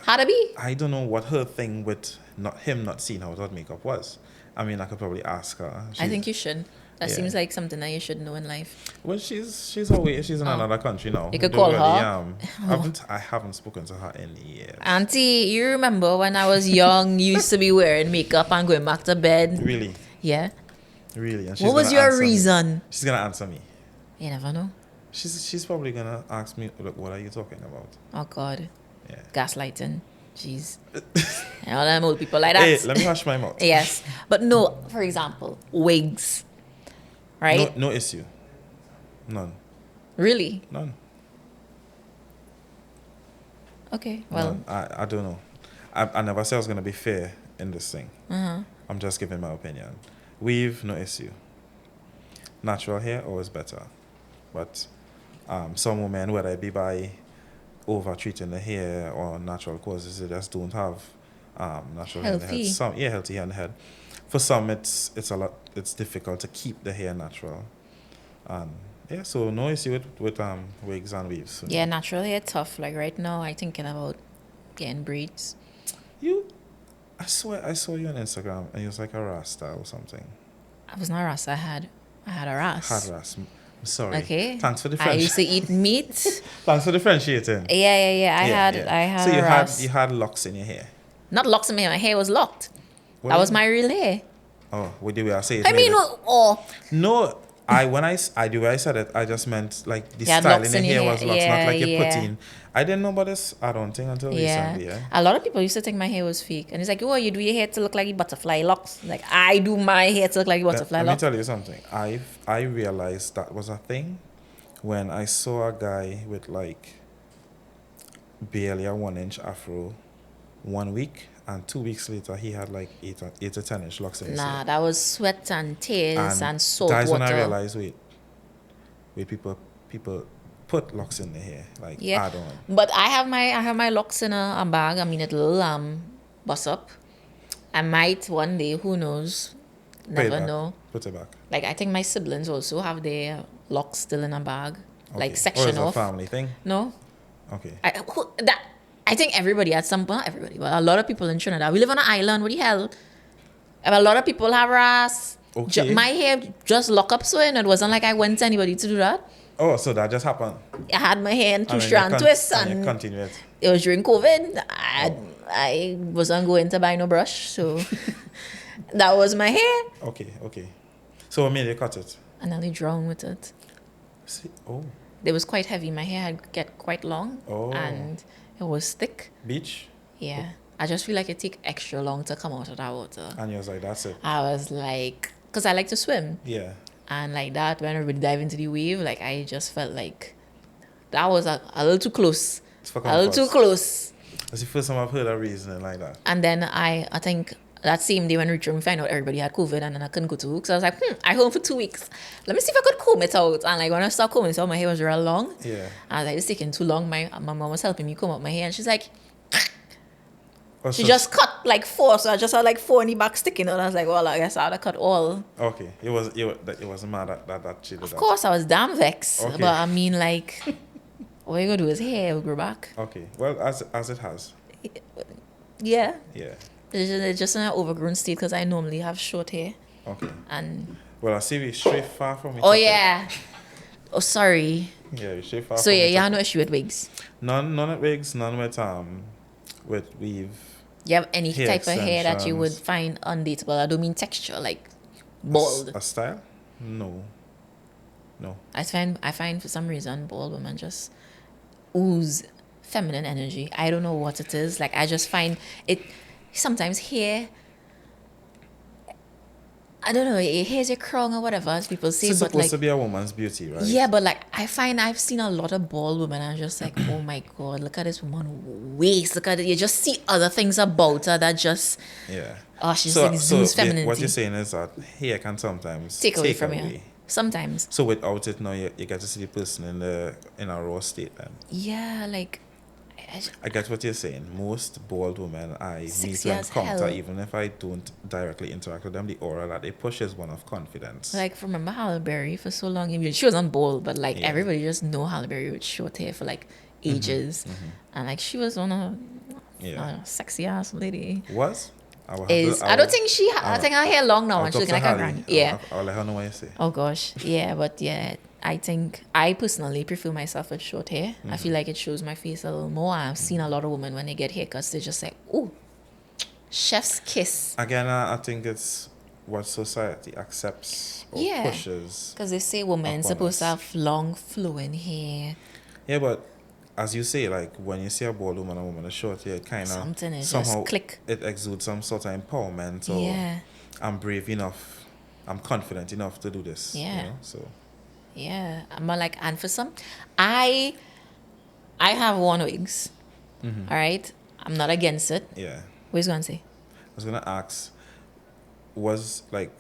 How to be? I don't know what her thing with not seeing her without makeup was. I mean, I could probably ask her. I think you should. That Yeah. seems like something that you should know in life. Well, she's away. She's in another country now. You could Don't call her. I haven't spoken to her in years. Auntie, you remember when I was young, you used to be wearing makeup and going back to bed? Really, Yeah. really. And she's What was gonna your answer me. reason? She's gonna answer me. You never know. She's probably gonna ask me, look, what are you talking about? Oh God. Yeah. Gaslighting. Jeez. And all them old people like that. Hey, let me hush my mouth. Yes. But no, for example, wigs. Right? No issue. None. Really? None. Okay. Well, None. I don't know. I never said I was gonna be fair in this thing. uh-huh. I'm just giving my opinion. Weave, no issue. Natural hair, always better. But some women, whether it be by over treating the hair or natural causes, they just don't have natural hair in the Healthy. head. Some, yeah, healthy hair in the head. For some, it's it's difficult to keep the hair natural. Yeah, so no issue with wigs and weaves. Yeah, natural hair tough. Like right now, I'm thinking about getting braids. I saw you on Instagram and you was like a Rasta or something. I was not a ras. I had a ras. Hard Rasta. I'm sorry. Okay. Thanks for the I French. used to eat meat. Thanks for differentiating. Yeah. I had So a ras. you had locks in your hair. Not locks in my hair. My hair was locked. What That do was you- my real hair. Oh, with the way I say it. I mean, maybe. oh, No, the way I said it, I just meant like the You had style in locks the in your hair hair. was locks, Yeah, not like you're yeah. putting. I didn't know about this, I don't think, until yeah. recently. Yeah. A lot of people used to think my hair was fake, and it's like, oh, you do your hair to look like butterfly locks. Like I do my hair to look like butterfly Let me locks. tell you something. I realized that was a thing when I saw a guy with like barely a 1 inch afro 1 week, and 2 weeks later he had like 8 to 10 inch locks in his Nah, hair. that was sweat and tears and salt that's water. when I realized, wait, people put locks in their hair, like Yeah. add on. But I have my locks in a bag. I mean, it'll bust up. I might one day. Who knows? Put it Never back. know. Put it back. Like I think my siblings also have their locks still in a bag, like Okay. Or section is it a off. family thing? No, Okay. I think everybody at some point, not everybody, but a lot of people in Trinidad. We live on an island. What the hell? And a lot of people have ras. Okay. My hair just lock up so, and it wasn't like I went to anybody to do that. Oh, so that just happened. I had my hair in two And then strand twists, and you and continue it. it was during COVID. I wasn't going to buy no brush, so that was my hair. Okay. So what made you cut it? And then I drowned with it. See, oh, It was quite heavy. My hair had get quite long, Oh. and it was thick. beach, Yeah, I just feel like it take extra long to come out of that water. and you was like, that's it. I was like, because I like to swim, Yeah. and like that when everybody dive into the wave, like I just felt like that was a little too close, It's for a little too comfort. close. That's the first time I've heard a reasoning like that. And then I think that same day when we returned, we found out everybody had COVID, and then I couldn't go to work. So I was like, I home for 2 weeks. Let me see if I could comb it out. And like when I started combing it out, my hair was real long. Yeah. I was like, it's taking too long. My mom was helping me comb out my hair, and she's like, Oh, she so- just cut like 4, so I just had like 4 in the back sticking out. I was like, well, I guess I would have cut all. Okay. It wasn't mad that she did Of that. course, I was damn vexed. Okay. But I mean, like, what you gonna do is hair will grow back. Okay. Well, as it has. Yeah. Yeah. It's just in an overgrown state because I normally have short hair. Okay. And, Well, I see we stray far from each oh, other. yeah. Oh, sorry. Yeah, we stray far So, from yeah, each you have other. no issue with wigs. None with wigs, none with weave. You have any Hair type of hair that you would extensions. find undateable? I don't mean texture, like bald. A style? No. No. I find for some reason bald women just ooze feminine energy. I don't know what it is. Like I just find it sometimes hair. I don't know. It hair's your crown or whatever, as people say. It's But supposed like, to be a woman's beauty, right? yeah, but like I find I've seen a lot of bald women. And I'm just like, oh my god, look at this woman waist. Look at it. You just see other things about her that just Yeah. she just exudes What femininity. you're saying is that hair can sometimes Take away from you. Sometimes. So without it now, you get to see the person in a raw state then. Yeah, like I get what you're saying. Most bald women I meet Sexy and as encounter, hell. even if I don't directly interact with them, the aura that they push is one of confidence. Like remember Halle Berry for so long. I mean, she was on bald, but like Yeah. everybody just know Halle Berry with short hair for like ages, and like she was one of sexy ass lady. Was? I don't think she. I think her hair long now, and she's looking like a granny. Yeah. I'll let her know what you say. Oh gosh, yeah, but yeah, I think I personally prefer myself with short hair. I feel like it shows my face a little more. I've seen a lot of women when they get haircuts, they're just like, ooh, chef's kiss. Again, I think it's what society accepts or pushes. Because they say women supposed to have long flowing hair. Yeah, but as you say, like when you see a bald woman and a woman with short hair, it kind of Something is somehow just click. it exudes some sort of empowerment. Or Yeah. I'm brave enough, I'm confident enough to do this. Yeah. You know? So Yeah, I'm like, and for some, I have worn wigs. All right, I'm not against it. yeah, What is going to say? I was gonna ask, was like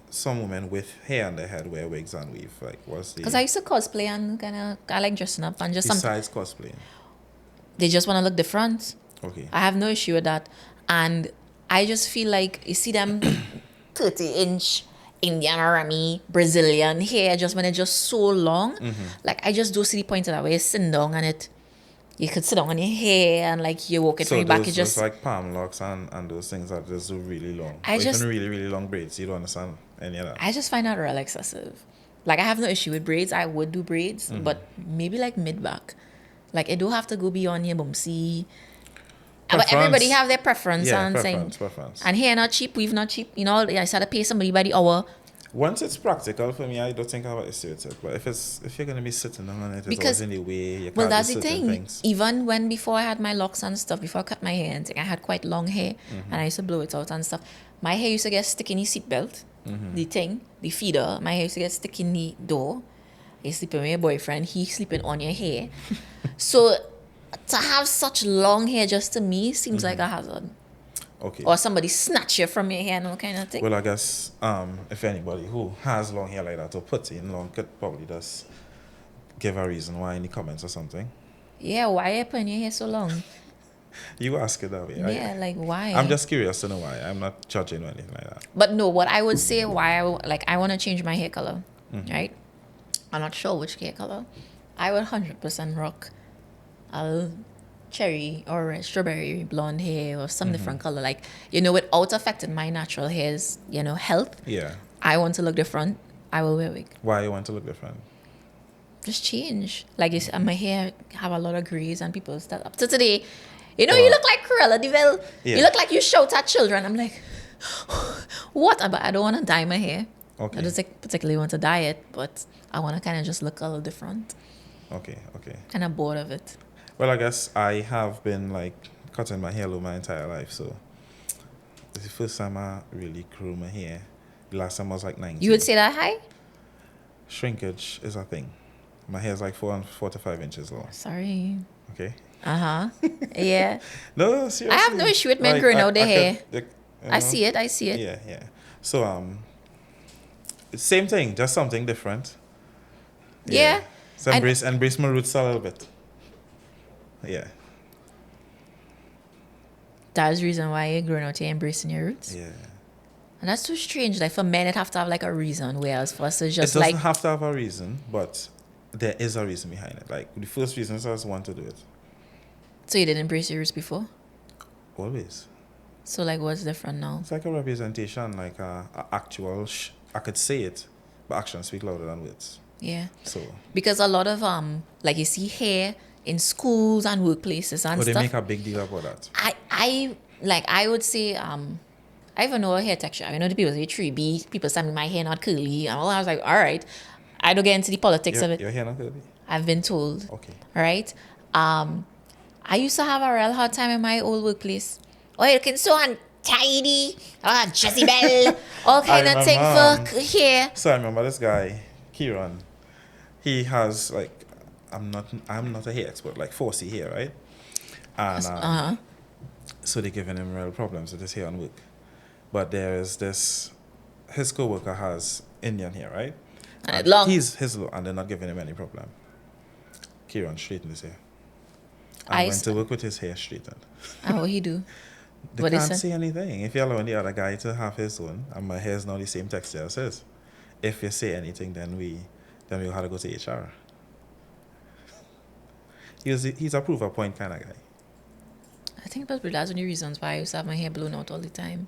some women with hair on their head wear wigs and weave? Like, was the Because I used to cosplay and I like dressing up and just something. besides cosplaying? They just want to look different. Okay. I have no issue with that, and I just feel like you see them 30-inch Indian Army Brazilian hair just when it's just so long. Like I just don't see the point of that where you sit down and it. You could sit down on your hair and like you walk it So from your back. those, It just those like palm locks and those things that just do really long. I or just- even really, really long braids. You don't understand any of that. I just find that real excessive. Like I have no issue with braids. I would do braids, but maybe like mid back. Like it don't have to go beyond your bumsy. But Preference. everybody have their preference Yeah, and saying. preference. And hair not cheap, weave not cheap. You know, I started to pay somebody by the hour. Once it's practical for me, I don't think about it seriously. But if you're gonna be sitting down on it, it's Because- always in the way. You Well, can't that's do the certain thing. things. Even when before I had my locks and stuff, before I cut my hair and thing, I had quite long hair and I used to blow it out and stuff. My hair used to get stuck in the seatbelt, the thing, the feeder. My hair used to get stuck in the door. You sleeping with your boyfriend, he sleeping on your hair. So to have such long hair just to me seems like a hazard. Okay. Or somebody snatch you from your hair and all kind of thing. Well, I guess if anybody who has long hair like that or puts it in long, could probably just give a reason why in the comments or something. Yeah, why are you putting your hair so long? You ask it that way. Yeah, like why? I'm just curious to know why. I'm not judging or anything like that. But no, what I would say why I want to change my hair color, right? I'm not sure which hair color. I would 100% rock a cherry or strawberry blonde hair or some different color. Like, without affecting my natural hair's, health. Yeah. I want to look different. I will wear a wig. Why you want to look different? Just change. Like, my hair have a lot of grays and people start up to today. You look like Cruella de Vil. Yeah. You look like you shout at children. I'm like, what? But I don't want to dye my hair. Okay. I don't particularly want to dye it, but I want to kind of just look a little different. Okay. Kind of bored of it. Well, I guess I have been like cutting my hair low my entire life, so this is the first time I really grew my hair. The last time I was like 19. You would say that high? Shrinkage is a thing. My hair is like 4 to 5 inches long. Sorry. Okay. Uh-huh. Yeah. No, seriously. I have no issue with men growing out their hair. I know? see it. Yeah. So same thing, just something different. Yeah. So embrace my roots a little bit. Yeah. That's the reason why you're growing out here, embracing your roots. Yeah. And that's so strange. Like for men, it have to have like a reason, whereas for us, it's It just doesn't like have to have a reason, but there is a reason behind it. Like the first reason is I just want to do it. so you didn't embrace your roots before. Always. So like, what's different now? It's like a representation, like a actual. I could say it, but actions speak louder than words. Yeah. So. Because a lot of like you see hair in schools and workplaces and But they stuff. make a big deal about that. I would say I even know a hair texture. I know the people say 3B, people say my hair not curly. And all I was like, all right. I don't get into the politics of it. Your hair not curly? I've been told. Okay. Right? I used to have a real hard time in my old workplace. Oh, you can so untidy. Oh, Jezebel. All kind of thing for here. So I remember this guy, Kieran. He has like, I'm not a hair expert, like 4C hair, right? And so they're giving him real problems with his hair on work. But there is this, his co-worker has Indian hair, right? And long. He's long, and they're not giving him any problem. Kieran straightened his hair. I went to work with his hair straightened. And what he do? They What can't say anything. If you're allowing the other guy to have his own, and my hair's not the same texture as his, if you say anything, then we'll have to go to HR. He's a proof of point kind of guy. I think that's one of the reasons why I used to have my hair blown out all the time.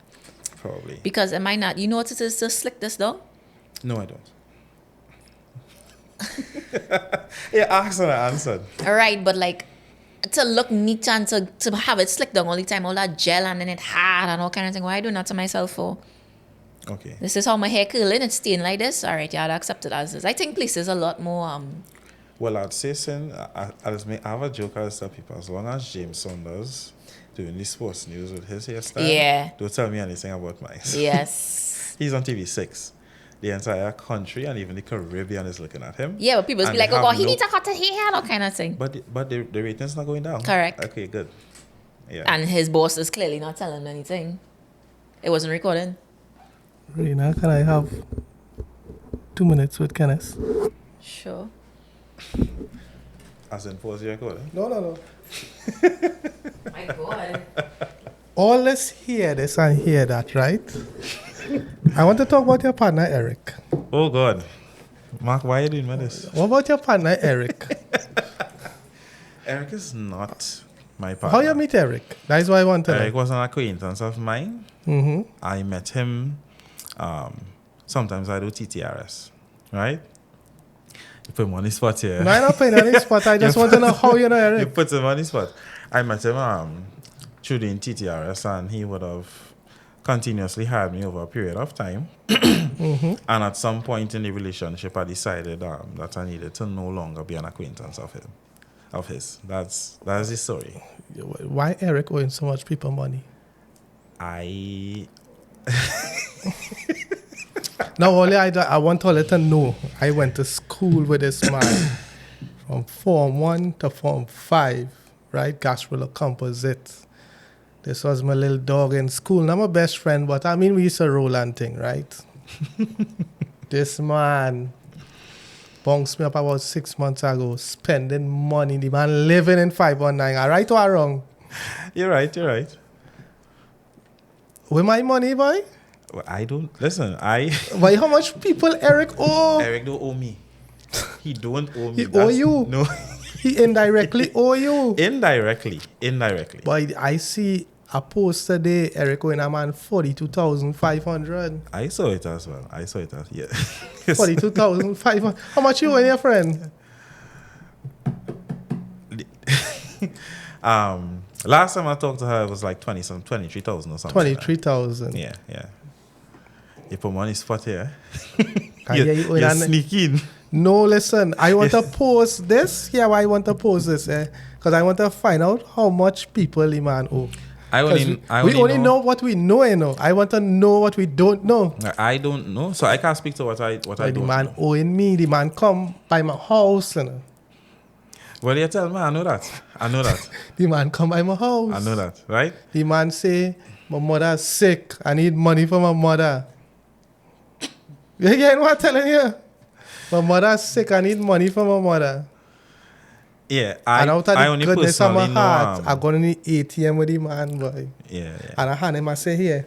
Probably. Because am I not? You know what it is to slick this down? No, I don't. Yeah, asked and I answered. All right, but like to look neat and to have it slicked down all the time, all that gel and then it hard and all kind of thing. Why I do that to myself for? Okay. This is how my hair curling. It's staying like this. All right, yeah, I'd accept it as is. I think places a lot more. Well, I'd say, I have a joke I tell people, as long as James Saunders doing the sports news with his hairstyle, Yeah. don't tell me anything about mine. Yes. He's on TV6. The entire country and even the Caribbean is looking at him. Yeah, but people And be like, they oh God, have he needs to cut his hair, that kind of thing. But the rating's not going down. Correct. Okay, good. Yeah. And his boss is clearly not telling him anything. It wasn't recording. Rena, can I have 2 minutes with Kenneth? Sure. As in pause the recording. No. My God. All let's hear this and hear that, right? I want to talk about your partner, Eric. Oh God. Mark, why are you doing this? What about your partner, Eric? Eric is not my partner. How you meet Eric? That is what I want to Eric know. was an acquaintance of mine. Mm-hmm. I met him. Sometimes I do TTRS, right? You put him on the spot here. No, I'm not putting on the spot. I just want to know how you know You Eric. put him on the spot. I met him through the TTRS, and he would have continuously hired me over a period of time. Mm-hmm. And at some point in the relationship, I decided that I needed to no longer be an acquaintance of him, of his. That's the story. Why Eric owing so much people money? Now, I want to let her know I went to school with this man from Form 1 to Form 5, right? Gasparilla Composite. This was my little dog in school. Not my best friend, but I mean, we used to roll and thing, right? This man bounced me up about 6 months ago, spending money. The man living in 519. All right or wrong? You're right. With my money, boy? Well, I don't listen. Why? How much people Eric owe? Eric don't owe me. He don't owe me. He owe you? No. He indirectly owe you. Indirectly. But I see a post today, Eric owing a man 42,500. I saw it as well. Yeah. 42,500. How much you owe your friend? Last time I talked to her, it was like 23,000 or something. 23,000. Yeah. You put money spot here. You sneak in. No, listen. I want to post this. Yeah, why I want to post this? Because I want to find out how much people the man owe. We only know what we know, you know. I want to know what we don't know. I don't know, so I can't speak to what I don't know. The man owing me. The man come by my house, you know. Well, you tell me, I know that. The man come by my house. I know that, right? The man say, my mother's sick. I need money for my mother. You get what I'm telling you? My mother's sick. I need money for my mother. Yeah, And out of I the only goodness of my personally know. heart, I go to the ATM with the man, boy. Yeah. And I hand him, I say, here.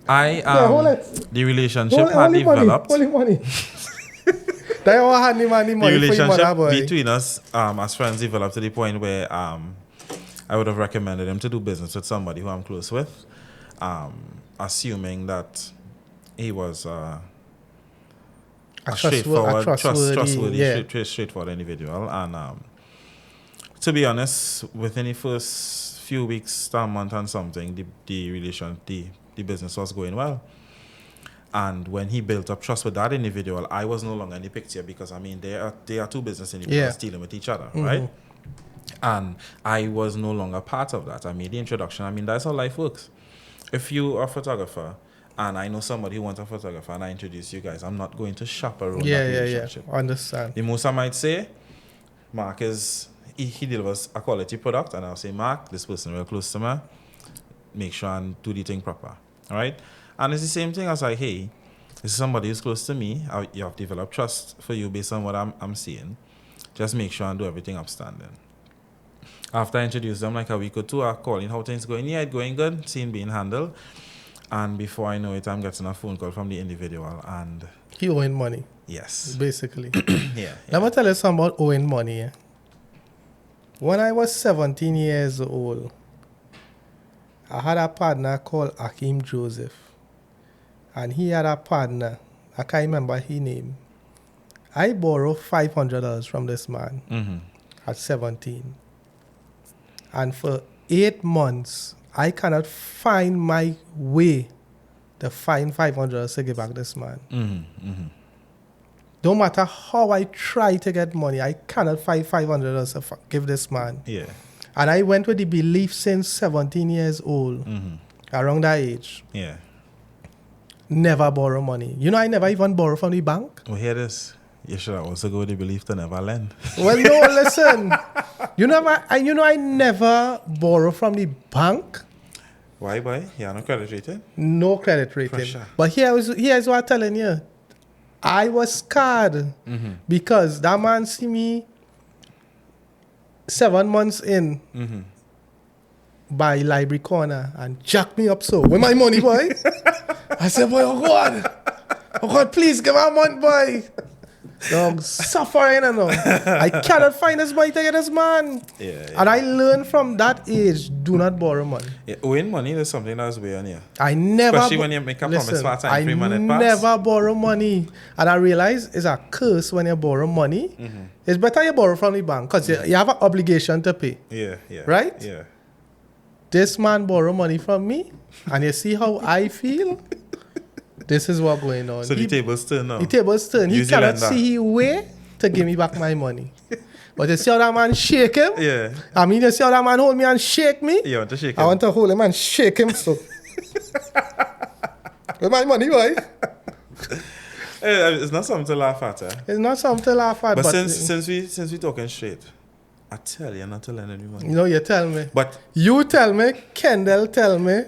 Hold it. The relationship had developed. Hold the money. That one hand him the The money for your relationship mother, boy. between us as friends developed to the point where I would have recommended him to do business with somebody who I'm close with, assuming that he was a trustworthy, straightforward individual. And to be honest, within the first few weeks, month and something, the business was going well. And when he built up trust with that individual, I was no longer in the picture because, I mean, they are two business individuals dealing with each other, right? And I was no longer part of that. I made the introduction. I mean, that's how life works. If you are a photographer and I know somebody who wants a photographer and I introduce you guys, I'm not going to chaperone that relationship. Yeah. Understand. The most I might say, Mark he delivers a quality product, and I'll say, Mark, this person real close to me, make sure and do the thing proper, all right? And it's the same thing as like, hey, this is somebody who's close to me. You have developed trust for you based on what I'm seeing. Just make sure and do everything upstanding. After I introduced them like a week or two, I calling how things going. Yeah, it's going good, seeing being handled. And before I know it, I'm getting a phone call from the individual, and he owing money. Yes. Basically. Yeah. Let me tell you something about owing money. Yeah? When I was 17 years old, I had a partner called Akeem Joseph. And he had a partner, I can't remember his name. I borrowed $500 from this man at 17. And for 8 months, I cannot find my way to find $500 to give back this man. No matter how I try to get money, I cannot find $500 to give this man. Yeah. And I went with the belief since 17 years old, around that age. Yeah. Never borrow money. You know, I never even borrow from the bank. Well, hear this. You should also go with the belief to never lend. Well, no, listen. I never borrow from the bank. Why, boy? You have no credit rating? No credit rating. Pressure. But here's what I'm telling you. I was scared because that man see me 7 months in by library corner and jack me up so. Where my money, boy? I said, boy, oh God, please give my money, boy. Dog, suffering, you know. I cannot find this money to get this man. Yeah. And I learned from that age, do not borrow money. Yeah, owing money is something that's way on here. I never... Especially when you make a promise for a time frame and it pass. I never borrow money. And I realize it's a curse when you borrow money. It's better you borrow from the bank because you have an obligation to pay. Yeah. Right? Yeah. This man borrow money from me and you see how I feel? This is what going on. So the table's turned now. The table's turned. He cannot see his way to give me back my money. But you see how that man shake him? Yeah. I mean, you see how that man hold me and shake me? You want to shake him? I want to hold him and shake him so. Where's my money, boy? It's not something to laugh at, eh? It's not something to laugh at. But since we talking straight, I tell you not to lend any money. No, you tell me. But you tell me, Kendall tell me,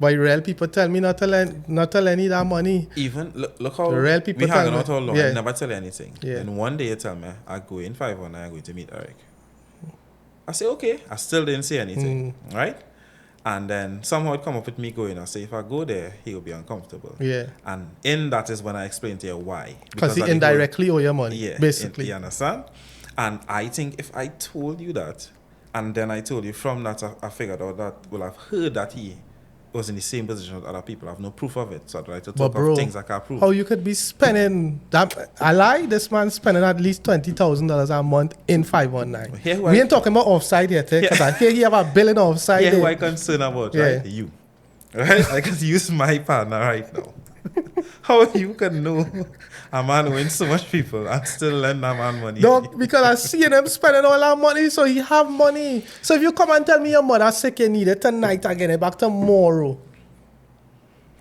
but real people tell me not to lend you that money. even look how The real people we hanging tell out me. how long. Yeah. I never tell you anything. Yeah. And one day you tell me I go in 5-1, I'm going to meet Eric. I say okay. I still didn't say anything, right? And then somehow it come up with me going. I say if I go there, he will be uncomfortable. Yeah. And in that is when I explain to you why. Because he of the indirectly owe you money, Yeah, basically. you understand? And I think if I told you that, and then I told you from that, I figured out that, well, I've heard that he was in the same position as other people. I have no proof of it. So I'd like to talk bro, of things I can't prove. How you could be spending that? I lie. This man spending at least $20,000 a month in 519. We ain't talking about offside yet, because I hear he have a billion offside. Yeah, there. who I concerned about, Yeah. right? You. Right? I can use my partner right now. How you can know a man who wins so much people and still lend that man money? Dog, because I see them spending all that money, so he have money. So if you come and tell me your mother sick, you need it tonight, I get it back tomorrow.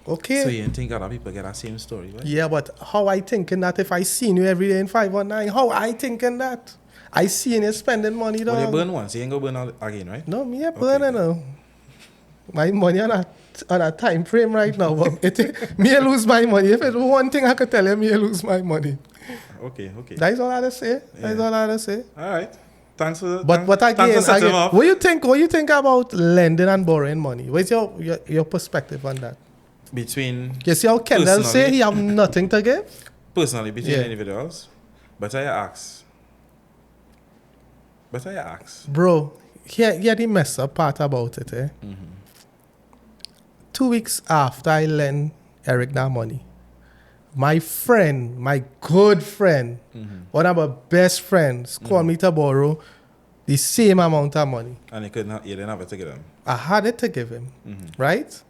Okay? So you didn't think other people get that same story, right? Yeah, but how I thinking that if I seen you every day in 519? How I thinking that? I seen you spending money, dog. Well, you burn once, you ain't gonna burn all again, right? No, me a burning now. My money on a time frame right now. But me a lose my money. If it's one thing I could tell you, me a lose my money. Okay. That's all I have to say. That's all I have to say. All right. Thanks for But thanks for again, setting him up. what you think about lending and borrowing money? What's your perspective on that? Between You see how Kendall say he have nothing to give? personally between Yeah. individuals, but I ask. Bro, here the mess up part about it, eh? 2 weeks after I lend Eric that money, my friend, my good friend, one of my best friends, called me to borrow the same amount of money. And you didn't have it to get him. I had it to give him, right?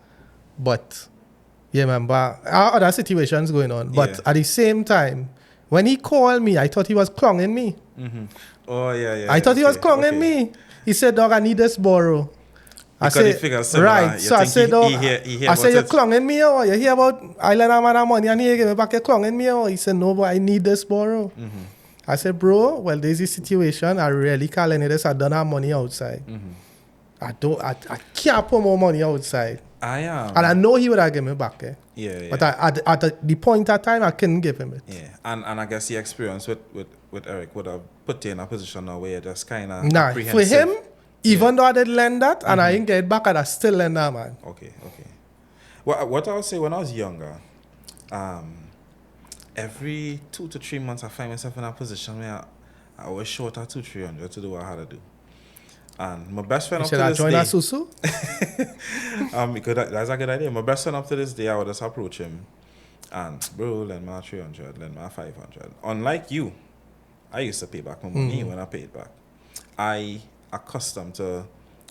But Yeah, man, but other situations going on. But Yeah. at the same time, when he called me, I thought he was clonging me. Oh, yeah. I thought he was okay, clonging okay. me. He said, dog, I need this borrow. Because I he said, figures similar. right. You So I think said, dog, he hear I said, about you're it? clonging me or you hear about I lend a man of money and he give me back, you're clonging me or? He said, no, but I need this borrow. I said, bro, well, there's this situation. I really can't lend you this. I don't have money outside. I can't put more money outside. I am. And I know he would have given me back. Yeah. But at the point of time, I couldn't give him it. Yeah, and I guess the experience with Eric would have put you in a position now where you're just kind of Nah, apprehensive. for him, even though I did lend that and I didn't get it back, I'd still lend that, man. Okay. Well, what I would say when I was younger, every 2 to 3 months I find myself in a position where I was short of 200-300 to do what I had to do. And my best friend You up should to have this joined day, a susu. because that's a good idea. My best friend up to this day, I would just approach him and, bro, lend me 300, lend me 500. Unlike you, I used to pay back my money when I paid back. I accustomed to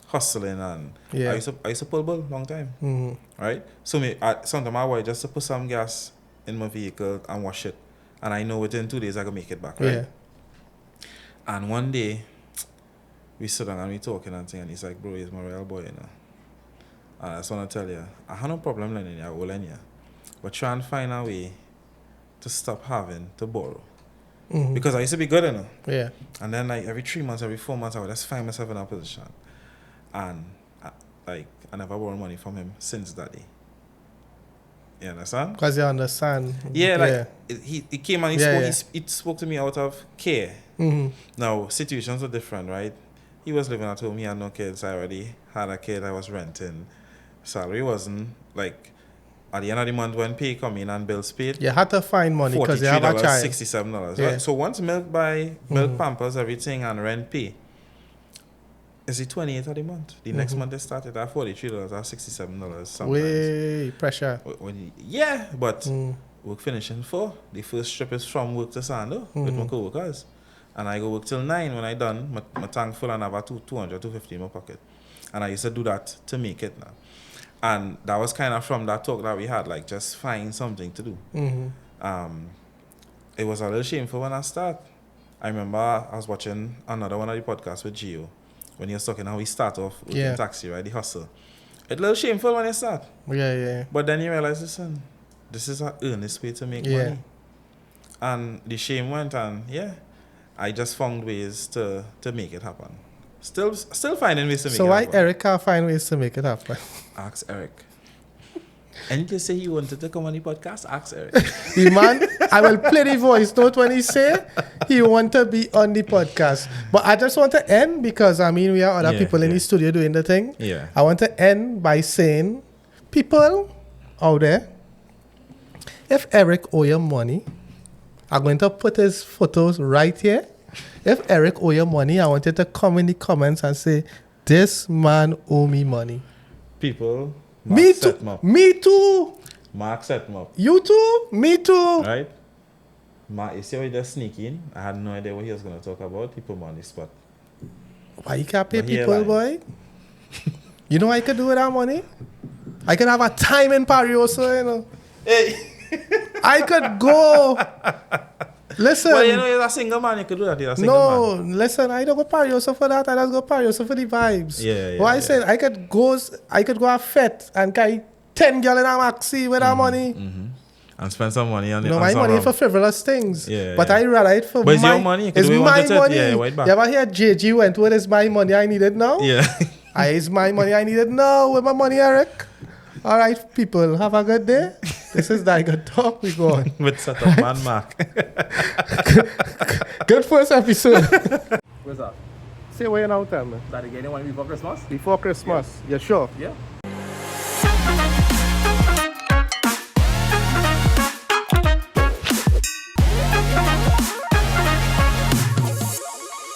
hustling and Yeah. I used to pull bull long time, right? So sometimes I would just to put some gas in my vehicle and wash it, and I know within 2 days I can make it back, right? Yeah. And one day, we sit down and we talking and thing, and he's like, bro, he's my real boy, you know. And I just want to tell you, I have no problem lending you, I will lend you. But try and find a way to stop having to borrow. Because I used to be good, you know. Yeah. And then like every 3 months, every 4 months, I would just find myself in a position. And I never borrowed money from him since that day. You understand? Because you understand. Yeah, like he came and he spoke to me out of care. Now, situations are different, right? He was living at home, he had no kids, I already had a kid, I was renting. Salary wasn't like, at the end of the month when pay come in and bills paid, You had to find money because you have a $43, child. $67. Yeah. Right? So once milk buy, milk pampers, everything, and rent pay, is it 28 of the month? The next month they started at $43 or $67 sometimes. Way pressure. But work finishing 4. The first trip is from work to Sando with my co-workers. And I go work till 9 when I done. My tank full and I have a 200, 250 in my pocket. And I used to do that to make it now. And that was kind of from that talk that we had, like just find something to do. It was a little shameful when I started. I remember I was watching another one of the podcasts with Gio when he was talking how he started off with the taxi, right? The hustle. It's a little shameful when you start. Yeah. But then you realize, listen, this is an earnest way to make money. And the shame went and I just found ways to make it happen. Still finding ways to make it happen. So why Eric can't find ways to make it happen? Ask Eric. And you say he wanted to come on the podcast? Ask Eric. The man, I will play the voice note when he say he want to be on the podcast. But I just want to end because, I mean, we have other people in the studio doing the thing. Yeah. I want to end by saying, people out there, if Eric owe you money, I'm going to put his photos right here. If Eric owe you money, I want you to come in the comments and say, this man owe me money. People, Me too. Me too. Mark set him up. You too. Me too. Right? Mark, you see how he just sneak in? I had no idea what he was going to talk about. He put me on the spot. Why you can't pay But here people, line. boy? You know what I could do with that money? I could have a time in Paris also, you know. Hey! I could go. Listen. Well, you know, you're a single man. You could do that. You're a single man. Listen, I don't go Paris also for that. I just go Paris also for the vibes. Yeah. I said I could go a fet and carry 10 girl in a maxi with that money. And spend some money on it. No, my money is for frivolous things. But I rather it for but it's my your money. You can It's do what you my want with it. money. Yeah, right back. You ever hear JG went with it's my money I need it now? Yeah. It's my money I need it now. With my money, Eric. All right, people. Have a good day. This is Dai Good Talk. We go on. With setup man, Mark. Good first episode. What's up? Say where you now, tell me. That again, you want me before Christmas? Before Christmas. You sure? Yeah.